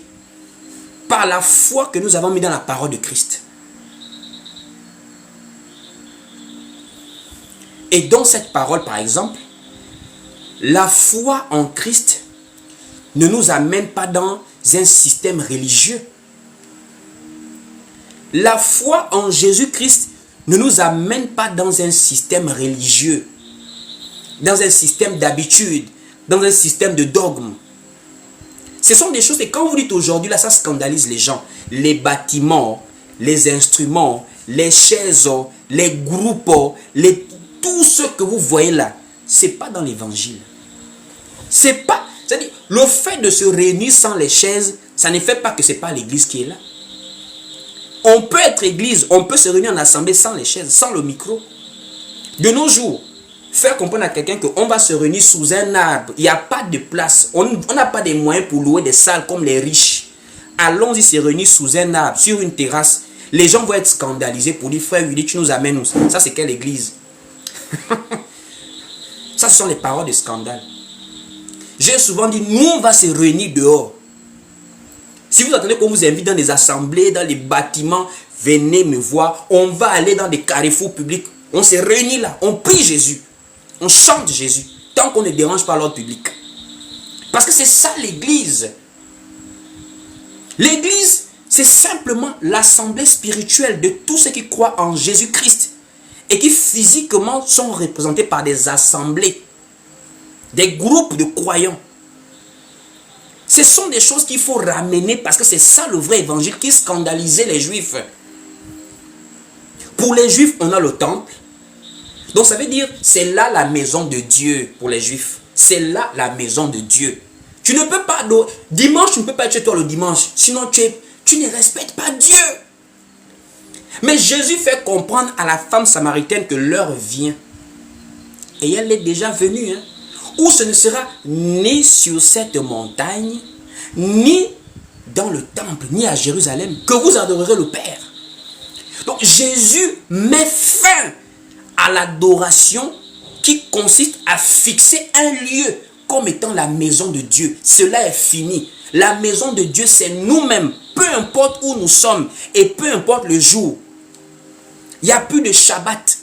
Par la foi que nous avons mis dans la parole de Christ. Et dans cette parole, par exemple, la foi en Christ ne nous amène pas dans un système religieux. La foi en Jésus-Christ ne nous amène pas dans un système religieux, dans un système d'habitude, dans un système de dogme. Ce sont des choses que quand vous dites aujourd'hui, là, ça scandalise les gens. Les bâtiments, les instruments, les chaises, les groupes, tout ce que vous voyez là, ce n'est pas dans l'évangile. C'est-à-dire, le fait de se réunir sans les chaises, ça ne fait pas que ce n'est pas l'église qui est là. On peut être église, on peut se réunir en assemblée sans les chaises, sans le micro. De nos jours, faire comprendre à quelqu'un qu'on va se réunir sous un arbre. Il n'y a pas de place. On n'a pas des moyens pour louer des salles comme les riches. Allons-y se réunir sous un arbre, sur une terrasse. Les gens vont être scandalisés pour dire, frère Willy, tu nous amènes où? Ça, c'est quelle église? Ça, ce sont les paroles de scandale. J'ai souvent dit, nous, on va se réunir dehors. Si vous attendez qu'on vous invite dans des assemblées, dans les bâtiments, venez me voir. On va aller dans des carrefours publics. On se réunit là. On prie Jésus. On chante Jésus. Tant qu'on ne dérange pas l'ordre public. Parce que c'est ça l'église. L'église, c'est simplement l'assemblée spirituelle de tous ceux qui croient en Jésus-Christ. Et qui physiquement sont représentés par des assemblées. Des groupes de croyants. Ce sont des choses qu'il faut ramener parce que c'est ça le vrai évangile qui scandalisait les juifs. Pour les juifs, on a le temple. Donc ça veut dire, c'est là la maison de Dieu pour les juifs. C'est là la maison de Dieu. Tu ne peux pas, dimanche, tu ne peux pas être chez toi le dimanche. Sinon, tu ne respectes pas Dieu. Mais Jésus fait comprendre à la femme samaritaine que l'heure vient. Et elle est déjà venue. Où ce ne sera ni sur cette montagne, ni dans le temple, ni à Jérusalem, que vous adorerez le Père. Donc Jésus met fin à l'adoration qui consiste à fixer un lieu comme étant la maison de Dieu. Cela est fini. La maison de Dieu, c'est nous-mêmes, peu importe où nous sommes et peu importe le jour. Il n'y a plus de Shabbat.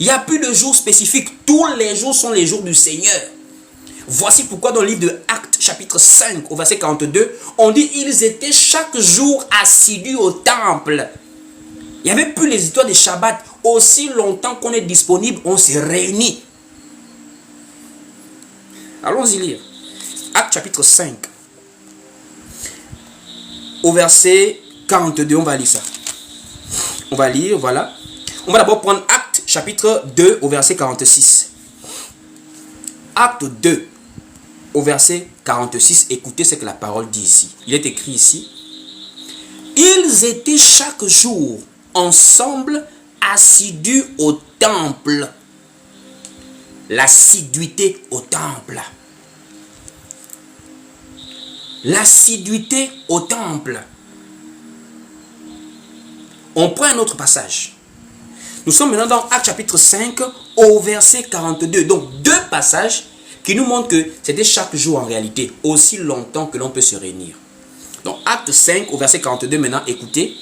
Il n'y a plus de jours spécifiques. Tous les jours sont les jours du Seigneur. Voici pourquoi dans le livre de Actes, chapitre 5, au verset 42, on dit ils étaient chaque jour assidus au temple. Il n'y avait plus les histoires de Shabbat. Aussi longtemps qu'on est disponible, on se réunit. Allons-y lire. Actes chapitre 5. Au verset 42, on va lire ça. On va lire, voilà. On va d'abord prendre Actes chapitre 2 au verset 46. Acte 2 au verset 46. Écoutez ce que la parole dit ici. Il est écrit ici. Ils étaient chaque jour ensemble assidus au temple. L'assiduité au temple. L'assiduité au temple. On prend un autre passage. Nous sommes maintenant dans Actes chapitre 5 au verset 42. Donc deux passages qui nous montrent que c'était chaque jour en réalité, aussi longtemps que l'on peut se réunir. Donc Actes 5 au verset 42 maintenant, écoutez.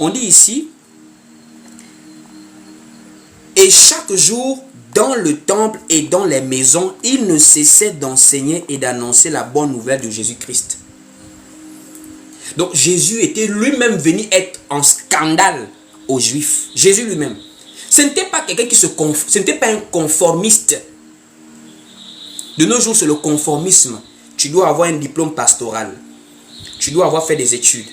On dit ici, et chaque jour dans le temple et dans les maisons, il ne cessait d'enseigner et d'annoncer la bonne nouvelle de Jésus-Christ. Donc Jésus était lui-même venu être en scandale aux Juifs. Jésus lui-même. Ce n'était pas quelqu'un qui ce n'était pas un conformiste. De nos jours, c'est le conformisme. Tu dois avoir un diplôme pastoral. Tu dois avoir fait des études.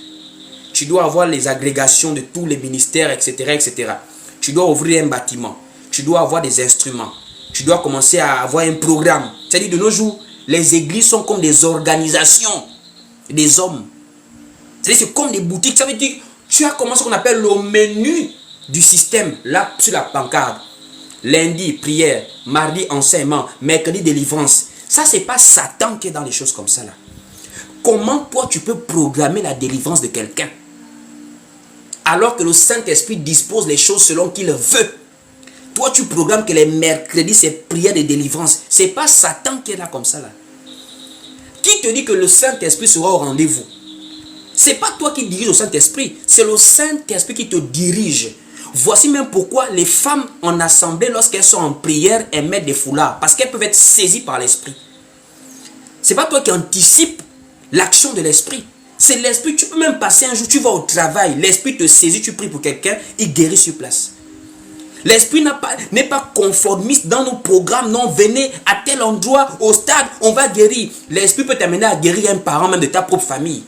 Tu dois avoir les agrégations de tous les ministères, etc., etc. Tu dois ouvrir un bâtiment. Tu dois avoir des instruments. Tu dois commencer à avoir un programme. C'est-à-dire, de nos jours, les églises sont comme des organisations des hommes. C'est comme des boutiques. Ça veut dire, tu as commencé ce qu'on appelle le menu du système, là, sur la pancarte. Lundi, prière. Mardi, enseignement. Mercredi, délivrance. Ça, c'est pas Satan qui est dans les choses comme ça, là. Comment, toi, tu peux programmer la délivrance de quelqu'un? Alors que le Saint-Esprit dispose les choses selon qu'il veut. Toi, tu programmes que les mercredis, c'est prière de délivrance. C'est pas Satan qui est là comme ça, là. Qui te dit que le Saint-Esprit sera au rendez-vous? C'est pas toi qui dirige le Saint-Esprit, c'est le Saint-Esprit qui te dirige. Voici même pourquoi les femmes en assemblée, lorsqu'elles sont en prière, elles mettent des foulards. Parce qu'elles peuvent être saisies par l'Esprit. C'est pas toi qui anticipes l'action de l'Esprit. C'est l'Esprit. Tu peux même passer un jour, tu vas au travail, l'Esprit te saisit, tu pries pour quelqu'un, il guérit sur place. L'Esprit n'est pas conformiste dans nos programmes. Non, venez à tel endroit, au stade, on va guérir. L'Esprit peut t'amener à guérir un parent même de ta propre famille.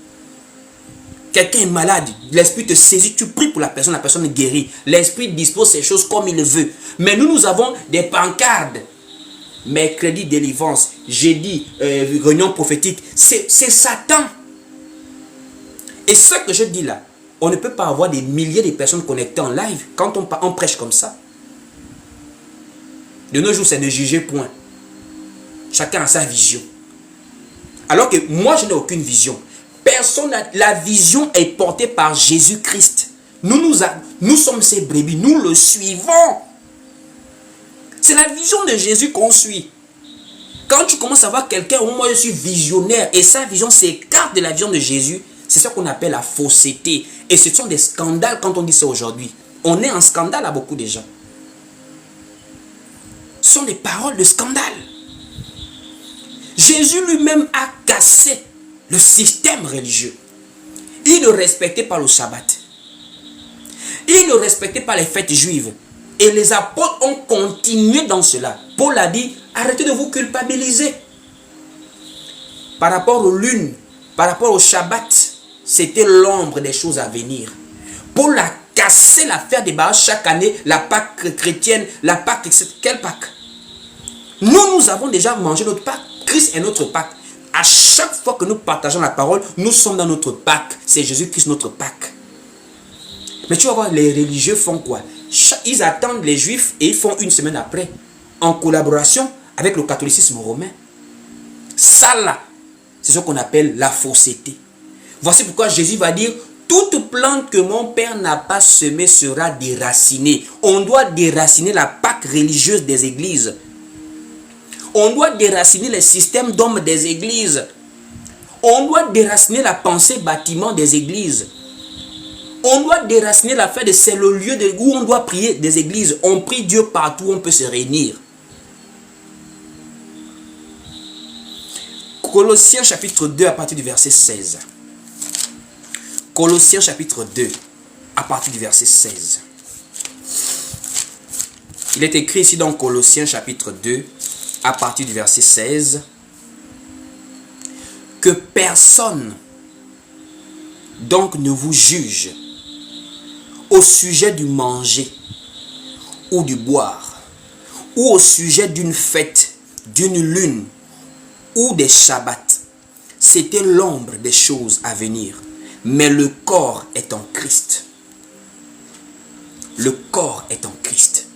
Quelqu'un est malade, l'Esprit te saisit, tu pries pour la personne est guérie. L'Esprit dispose ces choses comme il le veut. Mais nous avons des pancartes. Mercredi, délivrance. Jeudi, réunion prophétique. C'est Satan. Et ce que je dis là, on ne peut pas avoir des milliers de personnes connectées en live quand on prêche comme ça. De nos jours, c'est ne juger point. Chacun a sa vision. Alors que moi, je n'ai aucune vision. Personne n'a... La vision est portée par Jésus-Christ. Nous sommes ses brebis, nous le suivons. C'est la vision de Jésus qu'on suit. Quand tu commences à voir quelqu'un, moi je suis visionnaire, et sa vision s'écarte de la vision de Jésus, c'est ce qu'on appelle la fausseté. Et ce sont des scandales quand on dit ça aujourd'hui. On est en scandale à beaucoup de gens. Ce sont des paroles de scandale. Jésus lui-même a cassé le système religieux. Il ne respectait pas le sabbat. Il ne respectait pas les fêtes juives. Et les apôtres ont continué dans cela. Paul a dit, arrêtez de vous culpabiliser. Par rapport aux lunes, par rapport au Shabbat, c'était l'ombre des choses à venir. Paul a cassé l'affaire des Baals chaque année, la Pâque chrétienne, la Pâque, etc. Quelle Pâque? Nous avons déjà mangé notre Pâque. Christ est notre Pâque. À chaque fois que nous partageons la parole, nous sommes dans notre Pâque. C'est Jésus-Christ notre Pâque. Mais tu vas voir, les religieux font quoi? Ils attendent les Juifs et ils font une semaine après, en collaboration avec le catholicisme romain. Ça là, c'est ce qu'on appelle la fausseté. Voici pourquoi Jésus va dire, toute plante que mon Père n'a pas semée sera déracinée. On doit déraciner la Pâque religieuse des églises. On doit déraciner les systèmes d'hommes des églises. On doit déraciner la pensée bâtiment des églises. On doit déraciner l'affaire de c'est le lieu où on doit prier des églises. On prie Dieu partout où on peut se réunir. Colossiens chapitre 2 à partir du verset 16. Colossiens chapitre 2 à partir du verset 16. Il est écrit ici dans Colossiens chapitre 2 à partir du verset 16 que personne donc ne vous juge au sujet du manger ou du boire ou au sujet d'une fête, d'une lune ou des shabbats. C'était l'ombre des choses à venir, mais le corps est en Christ. Le corps est en Christ.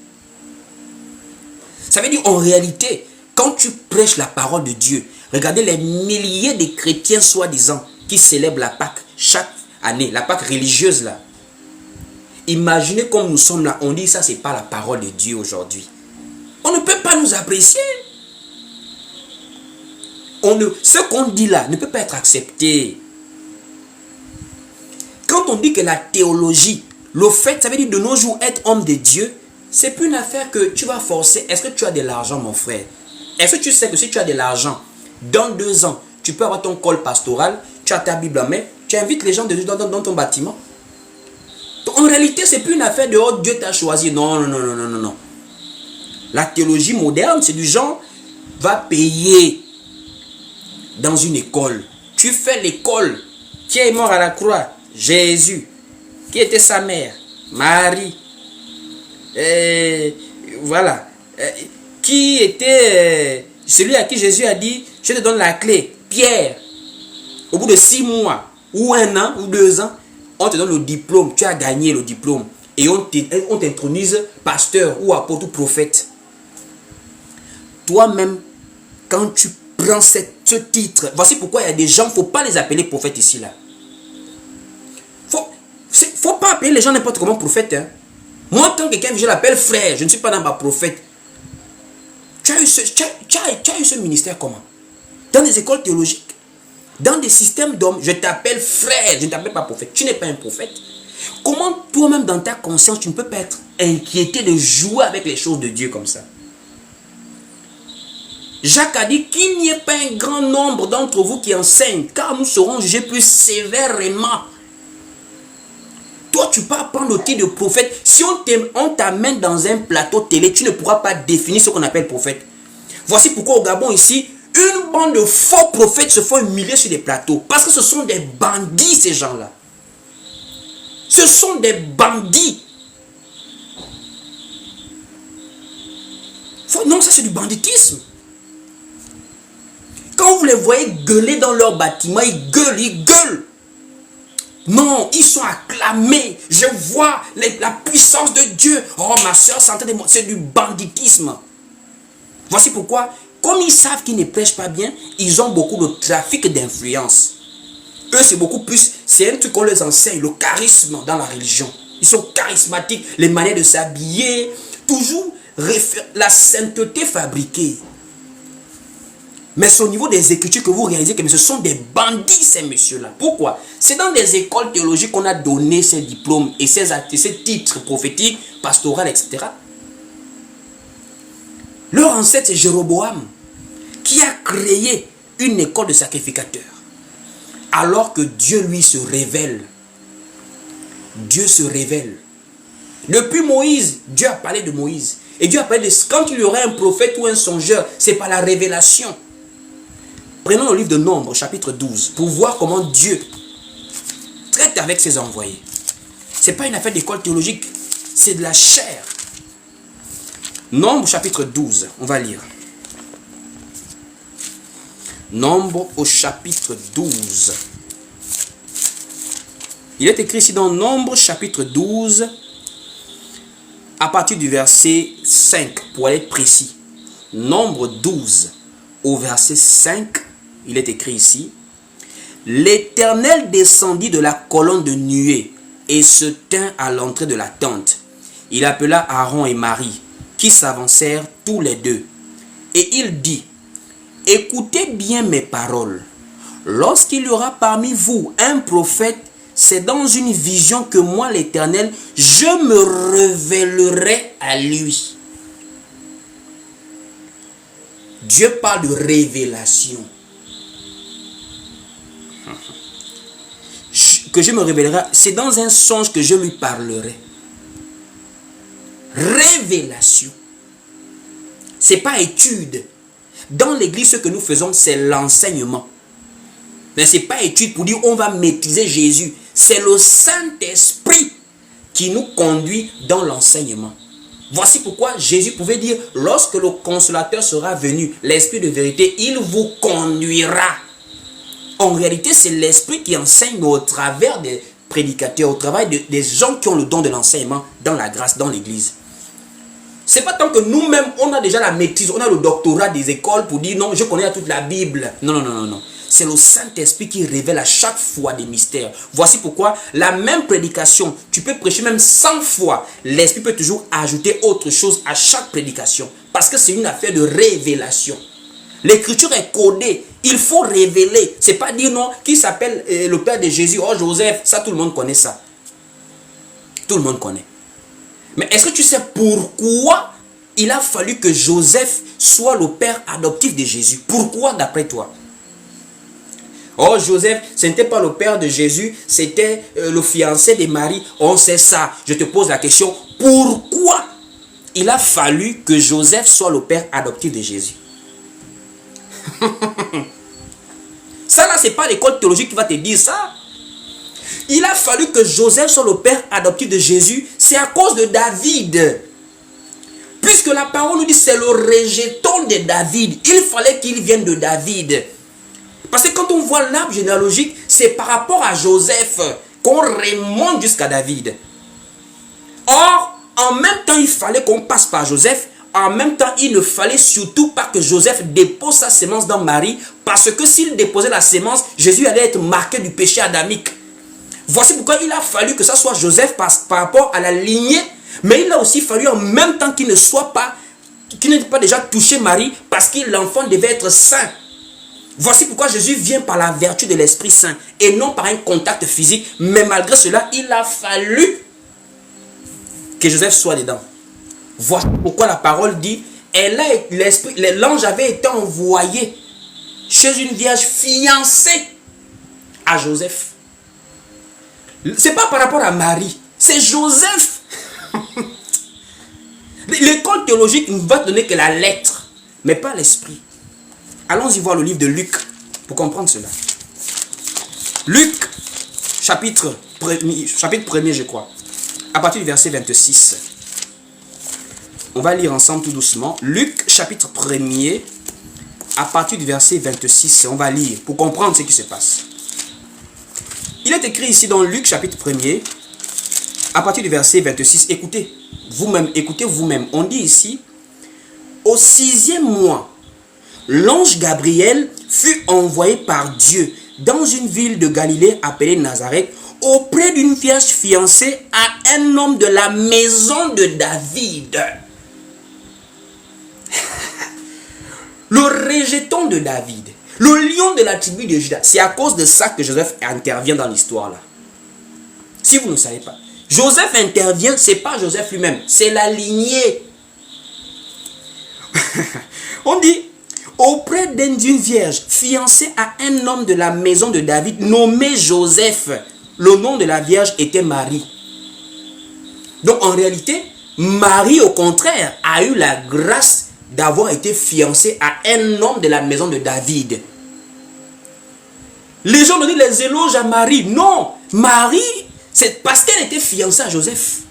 Ça veut dire en réalité, quand tu prêches la parole de Dieu, regardez les milliers de chrétiens soi-disant qui célèbrent la Pâque chaque année, la Pâque religieuse là. Imaginez comme nous sommes là, on dit ça c'est pas la parole de Dieu aujourd'hui. On ne peut pas nous apprécier. Ce qu'on dit là ne peut pas être accepté. Quand on dit que la théologie, le fait, ça veut dire de nos jours être homme de Dieu, c'est plus une affaire que tu vas forcer. Est-ce que tu as de l'argent, mon frère? Est-ce que tu sais que si tu as de l'argent, dans 2 ans, tu peux avoir ton col pastoral, tu as ta Bible en main, tu invites les gens de Dieu dans ton bâtiment? En réalité, c'est plus une affaire de oh, Dieu t'a choisi. Non, non, non, non, non, non. La théologie moderne, c'est du genre, va payer dans une école. Tu fais l'école. Qui est mort à la croix? Jésus. Qui était sa mère? Marie. Voilà. Qui était celui à qui Jésus a dit, je te donne la clé? Pierre. Au bout de 6 mois, ou 1 an, ou 2 ans, on te donne le diplôme, tu as gagné le diplôme. Et on t'intronise pasteur ou apôtre ou prophète. Toi-même, quand tu prends ce titre, voici pourquoi il y a des gens, il ne faut pas les appeler prophètes ici, là. Faut pas appeler les gens n'importe comment prophète. Hein. Moi, quand quelqu'un, je l'appelle frère, je ne suis pas dans ma prophète. Tu as eu ce ministère comment? Dans des écoles théologiques, dans des systèmes d'hommes, je t'appelle frère, je ne t'appelle pas prophète. Tu n'es pas un prophète. Comment toi-même dans ta conscience, tu ne peux pas être inquiété de jouer avec les choses de Dieu comme ça? Jacques a dit qu'il n'y ait pas un grand nombre d'entre vous qui enseignent, car nous serons jugés plus sévèrement. Toi, tu peux apprendre le titre de prophète. Si on t'amène dans un plateau télé, tu ne pourras pas définir ce qu'on appelle prophète. Voici pourquoi au Gabon ici, une bande de faux prophètes se font humilier sur des plateaux. Parce que ce sont des bandits, ces gens-là. Ce sont des bandits. Non, ça c'est du banditisme. Quand vous les voyez gueuler dans leur bâtiment, ils gueulent. Non, ils sont acclamés. Je vois la puissance de Dieu. Oh, ma soeur, c'est du banditisme. Voici pourquoi, comme ils savent qu'ils ne prêchent pas bien, ils ont beaucoup de trafic d'influence. Eux, c'est beaucoup plus, c'est un truc qu'on les enseigne, le charisme dans la religion. Ils sont charismatiques, les manières de s'habiller, toujours la sainteté fabriquée. Mais c'est au niveau des Écritures que vous réalisez que ce sont des bandits, ces messieurs-là. Pourquoi? C'est dans des écoles théologiques qu'on a donné ces diplômes et ces titres prophétiques, pastoraux, etc. Leur ancêtre, c'est Jéroboam, qui a créé une école de sacrificateurs. Alors que Dieu, lui, se révèle. Dieu se révèle. Depuis Moïse, Dieu a parlé de Moïse. Et Dieu a parlé de quand il y aurait un prophète ou un songeur, c'est par la révélation. Prenons le livre de Nombre, chapitre 12, pour voir comment Dieu traite avec ses envoyés. Ce n'est pas une affaire d'école théologique, c'est de la chair. Nombre, chapitre 12, on va lire. Nombre au chapitre 12. Il est écrit ici dans Nombre, chapitre 12, à partir du verset 5, pour être précis. Nombre 12, au verset 5, il est écrit ici. L'Éternel descendit de la colonne de nuée et se tint à l'entrée de la tente. Il appela Aaron et Marie, qui s'avancèrent tous les deux. Et il dit, écoutez bien mes paroles. Lorsqu'il y aura parmi vous un prophète, c'est dans une vision que moi, l'Éternel, je me révélerai à lui. Dieu parle de révélation. Que je me révélerai, c'est dans un songe que je lui parlerai. Révélation. C'est pas étude. Dans l'église, ce que nous faisons, c'est l'enseignement. Mais ce n'est pas étude pour dire on va maîtriser Jésus. C'est le Saint-Esprit qui nous conduit dans l'enseignement. Voici pourquoi Jésus pouvait dire, lorsque le consolateur sera venu, l'Esprit de vérité, il vous conduira. En réalité, c'est l'Esprit qui enseigne au travers des prédicateurs, au travers des gens qui ont le don de l'enseignement dans la grâce, dans l'église. C'est pas tant que nous-mêmes, on a déjà la maîtrise, on a le doctorat des écoles pour dire non, je connais toute la Bible. Non, non, non, non, non. C'est le Saint-Esprit qui révèle à chaque fois des mystères. Voici pourquoi la même prédication, tu peux prêcher même 100 fois. L'Esprit peut toujours ajouter autre chose à chaque prédication. Parce que c'est une affaire de révélation. L'écriture est codée. Il faut révéler. C'est pas dire non, qui s'appelle le père de Jésus, oh Joseph, ça tout le monde connaît ça. Tout le monde connaît. Mais est-ce que tu sais pourquoi il a fallu que Joseph soit le père adoptif de Jésus? Pourquoi d'après toi? Oh Joseph, ce n'était pas le père de Jésus, c'était le fiancé de Marie. On sait ça. Je te pose la question, pourquoi il a fallu que Joseph soit le père adoptif de Jésus? Ça là, c'est pas l'école théologique qui va te dire ça. Il a fallu que Joseph soit le père adoptif de Jésus. C'est à cause de David. Puisque la parole nous dit c'est le rejeton de David. Il fallait qu'il vienne de David. Parce que quand on voit l'arbre généalogique, c'est par rapport à Joseph qu'on remonte jusqu'à David. Or, en même temps, il fallait qu'on passe par Joseph. En même temps, il ne fallait surtout pas que Joseph dépose sa sémence dans Marie. Parce que s'il déposait la sémence, Jésus allait être marqué du péché adamique. Voici pourquoi il a fallu que ça soit Joseph par rapport à la lignée. Mais il a aussi fallu en même temps qu'il ne soit pas, qu'il n'ait pas déjà touché Marie. Parce que l'enfant devait être saint. Voici pourquoi Jésus vient par la vertu de l'Esprit Saint. Et non par un contact physique. Mais malgré cela, il a fallu que Joseph soit dedans. Voici pourquoi la parole dit, l'ange avait été envoyé chez une vierge fiancée à Joseph. C'est pas par rapport à Marie, c'est Joseph. L'école théologique ne va te donner que la lettre, mais pas l'esprit. Allons-y voir le livre de Luc pour comprendre cela. Luc, chapitre 1er, je crois, à partir du verset 26. On va lire ensemble tout doucement. Luc, chapitre 1er, à partir du verset 26. On va lire pour comprendre ce qui se passe. Il est écrit ici dans Luc, chapitre 1er, à partir du verset 26. Écoutez vous-même. On dit ici, Au 6e mois, l'ange Gabriel fut envoyé par Dieu dans une ville de Galilée appelée Nazareth, auprès d'une vierge fiancée à un homme de la maison de David. Le rejeton de David, le lion de la tribu de Juda. C'est à cause de ça que Joseph intervient dans l'histoire là. Si vous ne savez pas, Joseph intervient, c'est pas Joseph lui-même, c'est la lignée. On dit, auprès d'une vierge fiancée à un homme de la maison de David nommé Joseph. Le nom de la vierge était Marie. Donc en réalité, Marie au contraire a eu la grâce d'avoir été fiancée à un homme de la maison de David. Les gens donnent les éloges à Marie. Non, Marie, c'est parce qu'elle était fiancée à Joseph.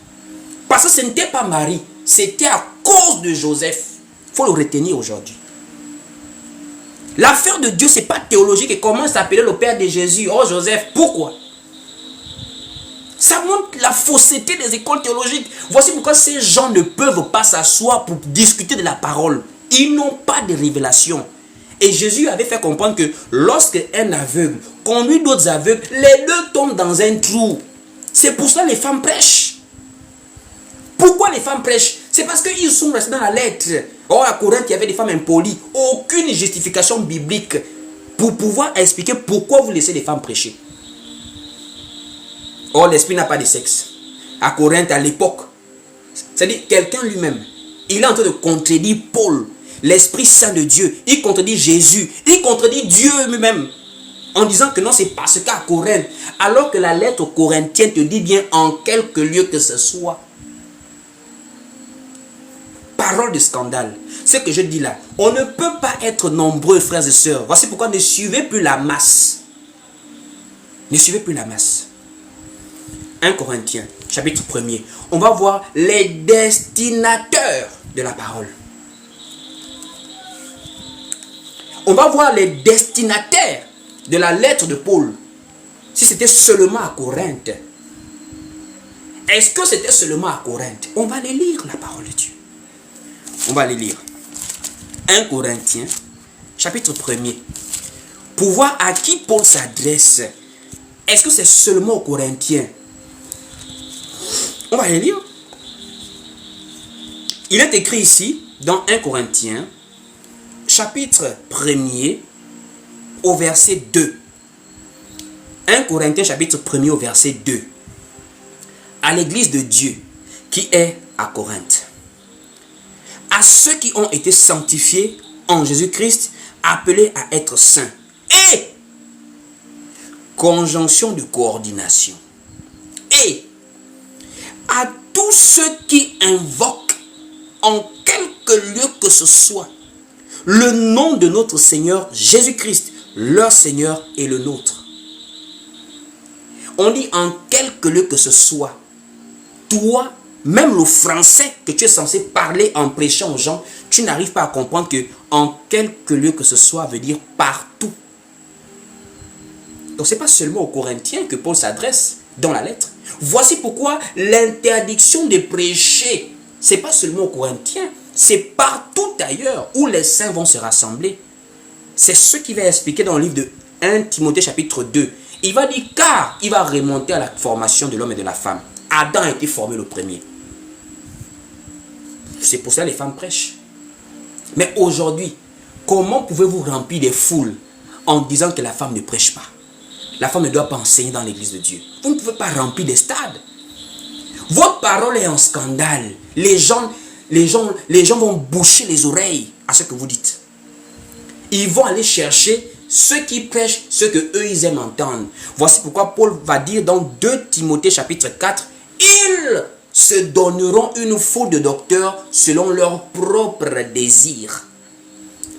Parce que ce n'était pas Marie, c'était à cause de Joseph. Il faut le retenir aujourd'hui. L'affaire de Dieu, ce n'est pas théologique. Et comment s'appelait le père de Jésus? Oh Joseph, pourquoi? Ça montre la fausseté des écoles théologiques. Voici pourquoi ces gens ne peuvent pas s'asseoir pour discuter de la parole. Ils n'ont pas de révélation. Et Jésus avait fait comprendre que lorsque un aveugle conduit d'autres aveugles, les deux tombent dans un trou. C'est pour ça que les femmes prêchent. Pourquoi les femmes prêchent? C'est parce qu'ils sont restés dans la lettre. Oh, à Corinthe, il y avait des femmes impolies. Aucune justification biblique pour pouvoir expliquer pourquoi vous laissez les femmes prêcher. Oh, l'esprit n'a pas de sexe. À Corinthe, à l'époque, c'est-à-dire quelqu'un lui-même, il est en train de contredire Paul, l'Esprit Saint de Dieu. Il contredit Jésus. Il contredit Dieu lui-même. En disant que non, c'est parce qu'à Corinthe, alors que la lettre corinthienne te dit bien en quelque lieu que ce soit. Parole de scandale. Ce que je dis là, on ne peut pas être nombreux, frères et sœurs. Voici pourquoi ne suivez plus la masse. Ne suivez plus la masse. 1 Corinthiens, chapitre 1er. On va voir les destinataires de la parole. On va voir les destinataires de la lettre de Paul. Si c'était seulement à Corinthe. Est-ce que c'était seulement à Corinthe? On va les lire, la parole de Dieu. On va les lire. 1 Corinthiens, chapitre 1er. Pour voir à qui Paul s'adresse. Est-ce que c'est seulement aux Corinthiens? On va les lire. Il est écrit ici, dans 1 Corinthiens, chapitre 1er, au verset 2. 1 Corinthiens, chapitre 1er, au verset 2. À l'église de Dieu, qui est à Corinthe. À ceux qui ont été sanctifiés en Jésus-Christ, appelés à être saints. Et, conjonction de coordination. Et, à tous ceux qui invoquent en quelque lieu que ce soit le nom de notre Seigneur Jésus-Christ, leur Seigneur et le nôtre. On dit en quelque lieu que ce soit. Toi, même le français que tu es censé parler en prêchant aux gens, tu n'arrives pas à comprendre que en quelque lieu que ce soit veut dire partout. Donc ce n'est pas seulement aux Corinthiens que Paul s'adresse dans la lettre. Voici pourquoi l'interdiction de prêcher, ce n'est pas seulement aux Corinthiens, c'est partout ailleurs où les saints vont se rassembler. C'est ce qu'il va expliquer dans le livre de 1 Timothée chapitre 2. Il va dire car il va remonter à la formation de l'homme et de la femme. Adam a été formé le premier. C'est pour ça que les femmes prêchent. Mais aujourd'hui, comment pouvez-vous remplir des foules en disant que la femme ne prêche pas? La femme ne doit pas enseigner dans l'église de Dieu. Vous ne pouvez pas remplir des stades. Votre parole est un scandale. Les gens vont boucher les oreilles à ce que vous dites. Ils vont aller chercher ceux qui prêchent ce que eux ils aiment entendre. Voici pourquoi Paul va dire dans 2 Timothée chapitre 4, ils se donneront une foule de docteurs selon leurs propres désirs.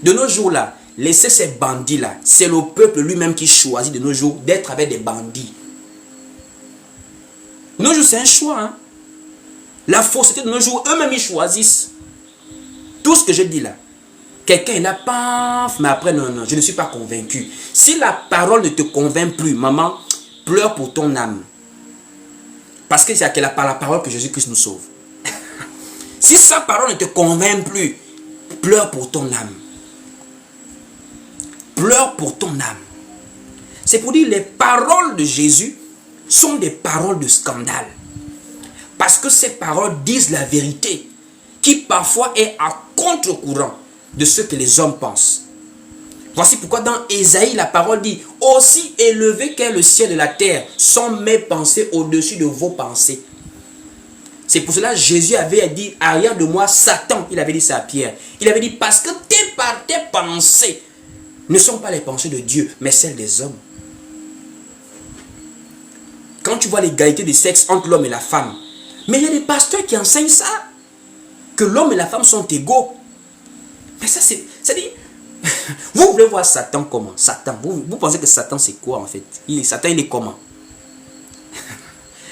De nos jours là, laissez ces bandits là, c'est le peuple lui-même qui choisit de nos jours d'être avec des bandits. De nos jours c'est un choix. Hein? La fausseté de nos jours, eux-mêmes ils choisissent. Tout ce que je dis là, quelqu'un est là, paf, mais après non, je ne suis pas convaincu. Si la parole ne te convainc plus, maman, pleure pour ton âme. Parce que c'est par la parole que Jésus-Christ nous sauve. Si sa parole ne te convainc plus, pleure pour ton âme. Pleure pour ton âme. C'est pour dire les paroles de Jésus sont des paroles de scandale. Parce que ces paroles disent la vérité qui parfois est à contre-courant de ce que les hommes pensent. Voici pourquoi dans Ésaïe, la parole dit « Aussi élevé qu'est le ciel et la terre, sont mes pensées au-dessus de vos pensées. » C'est pour cela que Jésus avait dit « Arrière de moi, Satan », il avait dit ça à Pierre. Il avait dit « Parce que tes pensées ne sont pas les pensées de Dieu, mais celles des hommes. » Quand tu vois l'égalité du sexe entre l'homme et la femme, mais il y a des pasteurs qui enseignent ça, que l'homme et la femme sont égaux. Mais ça, c'est-à-dire, vous voulez voir Satan comment? Satan, vous pensez que Satan c'est quoi en fait? Satan il est comment?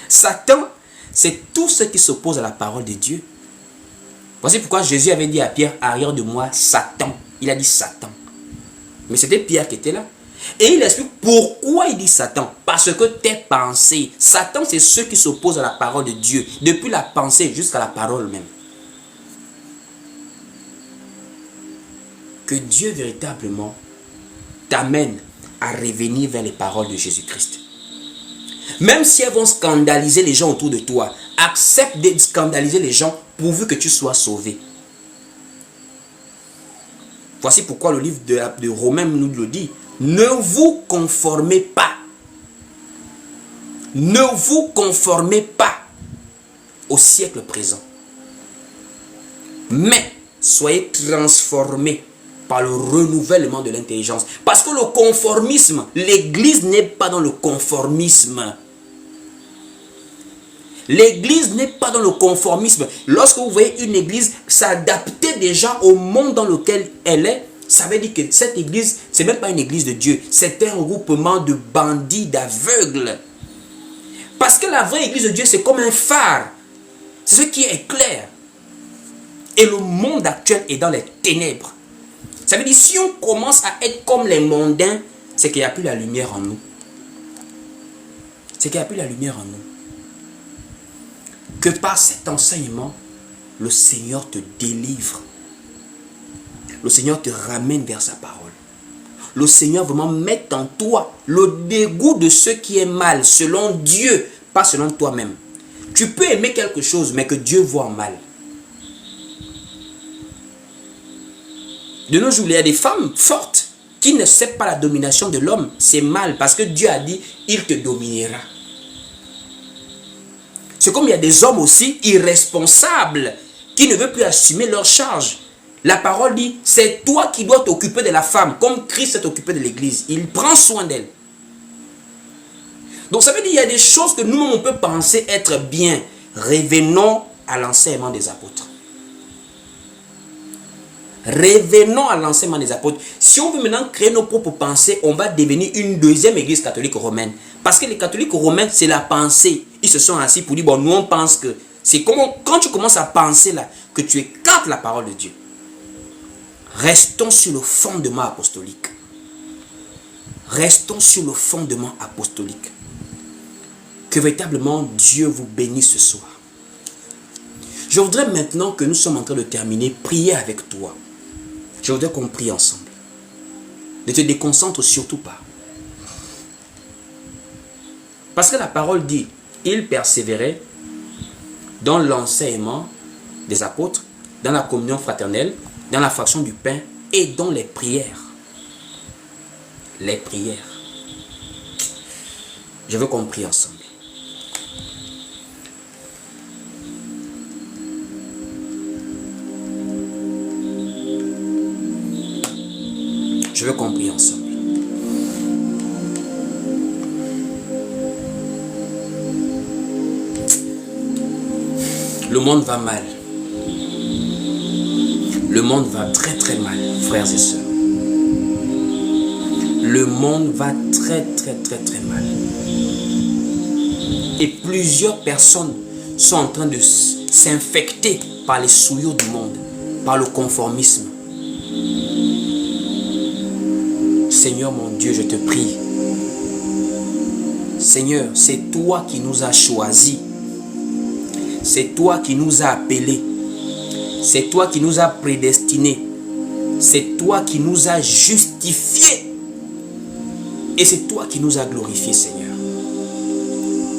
Satan, c'est tout ce qui s'oppose à la parole de Dieu. Voici pourquoi Jésus avait dit à Pierre, arrière de moi, Satan. Il a dit Satan. Mais c'était Pierre qui était là. Et il explique pourquoi il dit Satan. Parce que tes pensées, Satan c'est ceux qui s'opposent à la parole de Dieu. Depuis la pensée jusqu'à la parole même. Que Dieu véritablement t'amène à revenir vers les paroles de Jésus-Christ. Même si elles vont scandaliser les gens autour de toi, accepte de scandaliser les gens pourvu que tu sois sauvé. Voici pourquoi le livre de Romains nous le dit. Ne vous conformez pas. Ne vous conformez pas au siècle présent. Mais soyez transformés par le renouvellement de l'intelligence. Parce que le conformisme, l'église n'est pas dans le conformisme. L'église n'est pas dans le conformisme. Lorsque vous voyez une église s'adapter déjà au monde dans lequel elle est, ça veut dire que cette église, ce n'est même pas une église de Dieu. C'est un regroupement de bandits, d'aveugles. Parce que la vraie église de Dieu, c'est comme un phare. C'est ce qui est clair. Et le monde actuel est dans les ténèbres. Ça veut dire si on commence à être comme les mondains, c'est qu'il n'y a plus la lumière en nous. C'est qu'il n'y a plus la lumière en nous. Que par cet enseignement, le Seigneur te délivre. Le Seigneur te ramène vers sa parole. Le Seigneur vraiment met en toi le dégoût de ce qui est mal, selon Dieu, pas selon toi-même. Tu peux aimer quelque chose, mais que Dieu voit mal. De nos jours, il y a des femmes fortes qui n'acceptent pas la domination de l'homme. C'est mal parce que Dieu a dit, il te dominera. C'est comme il y a des hommes aussi irresponsables qui ne veulent plus assumer leur charge. La parole dit, c'est toi qui dois t'occuper de la femme, comme Christ s'est occupé de l'église. Il prend soin d'elle. Donc ça veut dire qu'il y a des choses que nous-mêmes on peut penser être bien. Revenons à l'enseignement des apôtres. Revenons à l'enseignement des apôtres. Si on veut maintenant créer nos propres pensées, on va devenir une deuxième église catholique romaine. Parce que les catholiques romains, c'est la pensée. Ils se sont assis pour dire, bon, nous on pense que... C'est quand tu commences à penser là, que tu écartes la parole de Dieu. Restons sur le fondement apostolique. Restons sur le fondement apostolique. Que véritablement Dieu vous bénisse ce soir. Je voudrais maintenant que nous sommes en train de terminer, prier avec toi. Je voudrais qu'on prie ensemble. Ne te déconcentre surtout pas. Parce que la parole dit, il persévérait dans l'enseignement des apôtres, dans la communion fraternelle, dans la fraction du pain et dans les prières. Les prières. Je veux qu'on prie ensemble. Je veux qu'on prie ensemble. Le monde va mal. Le monde va très très mal, frères et sœurs. Le monde va très très très très mal. Et plusieurs personnes sont en train de s'infecter par les souillures du monde, par le conformisme. Seigneur mon Dieu, je te prie. Seigneur, c'est toi qui nous as choisis. C'est toi qui nous as appelés. C'est toi qui nous as prédestinés C'est toi qui nous as justifiés. Et c'est toi qui nous as glorifiés, Seigneur.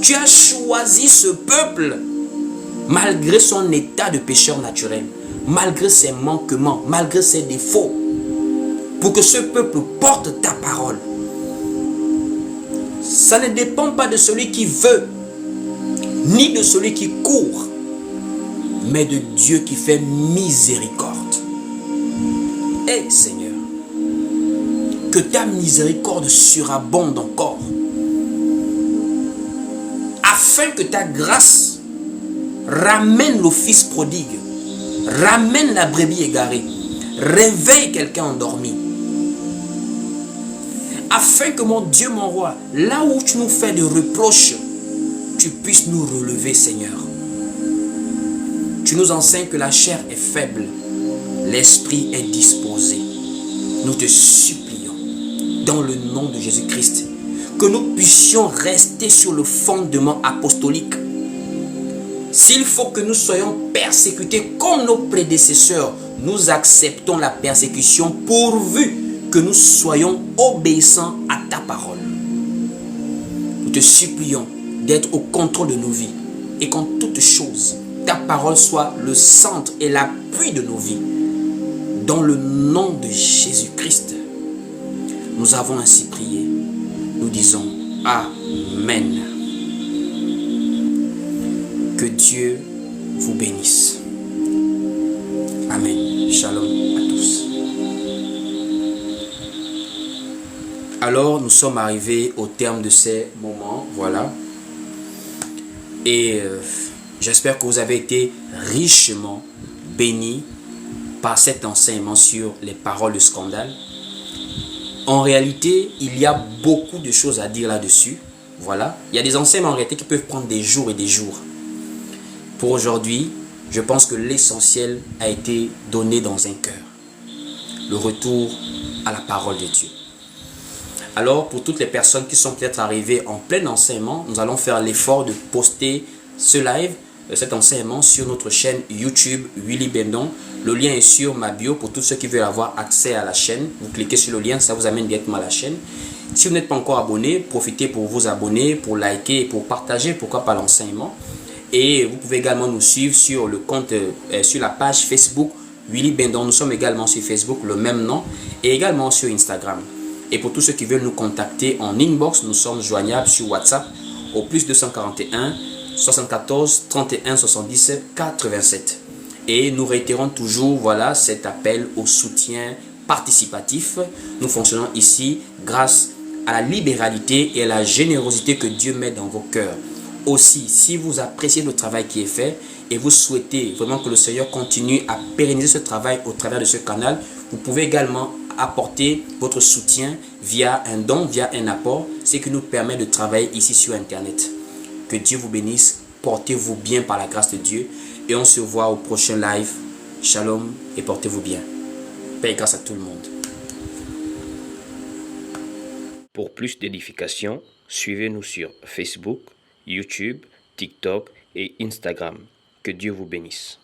Tu as choisi ce peuple malgré son état de pécheur naturel, malgré ses manquements, malgré ses défauts, pour que ce peuple porte ta parole. Ça ne dépend pas de celui qui veut, ni de celui qui court, mais de Dieu qui fait miséricorde. Et Seigneur, que ta miséricorde surabonde encore, afin que ta grâce ramène le fils prodigue, ramène la brebis égarée, réveille quelqu'un endormi, afin que mon Dieu, mon roi, là où tu nous fais des reproches, tu puisses nous relever, Seigneur. Tu nous enseignes que la chair est faible, l'esprit est disposé. Nous te supplions, dans le nom de Jésus-Christ, que nous puissions rester sur le fondement apostolique. S'il faut que nous soyons persécutés comme nos prédécesseurs, nous acceptons la persécution pourvu que nous soyons obéissants à ta parole. Nous te supplions d'être au contrôle de nos vies et qu'en toutes choses, ta parole soit le centre et l'appui de nos vies. Dans le nom de Jésus-Christ, nous avons ainsi prié. Nous disons Amen. Que Dieu vous bénisse. Amen. Shalom à tous. Alors, nous sommes arrivés au terme de ces moments. Voilà. Et j'espère que vous avez été richement bénis par cet enseignement sur les paroles de scandale. En réalité, il y a beaucoup de choses à dire là-dessus. Voilà. Il y a des enseignements en réalité qui peuvent prendre des jours et des jours. Pour aujourd'hui, je pense que l'essentiel a été donné dans un cœur. Le retour à la parole de Dieu. Alors, pour toutes les personnes qui sont peut-être arrivées en plein enseignement, nous allons faire l'effort de poster ce live, cet enseignement sur notre chaîne YouTube Willy Bendon. Le lien est sur ma bio pour tous ceux qui veulent avoir accès à la chaîne. Vous cliquez sur le lien, ça vous amène directement à la chaîne. Si vous n'êtes pas encore abonné, profitez pour vous abonner, pour liker et pour partager, pourquoi pas l'enseignement. Et vous pouvez également nous suivre sur le compte, sur la page Facebook Willy Bendon. Nous sommes également sur Facebook, le même nom, et également sur Instagram. Et pour tous ceux qui veulent nous contacter en inbox, nous sommes joignables sur WhatsApp au plus 241 74 31 70 87. Et nous réitérons toujours, voilà, cet appel au soutien participatif. Nous fonctionnons ici grâce à la libéralité et à la générosité que Dieu met dans vos cœurs. Aussi, si vous appréciez le travail qui est fait et vous souhaitez vraiment que le Seigneur continue à pérenniser ce travail au travers de ce canal, vous pouvez également apporter votre soutien via un don, via un apport, ce qui nous permet de travailler ici sur Internet. Que Dieu vous bénisse, portez-vous bien par la grâce de Dieu et on se voit au prochain live. Shalom et portez-vous bien. Paix et grâce à tout le monde. Pour plus d'édification, suivez-nous sur Facebook, YouTube, TikTok et Instagram. Que Dieu vous bénisse.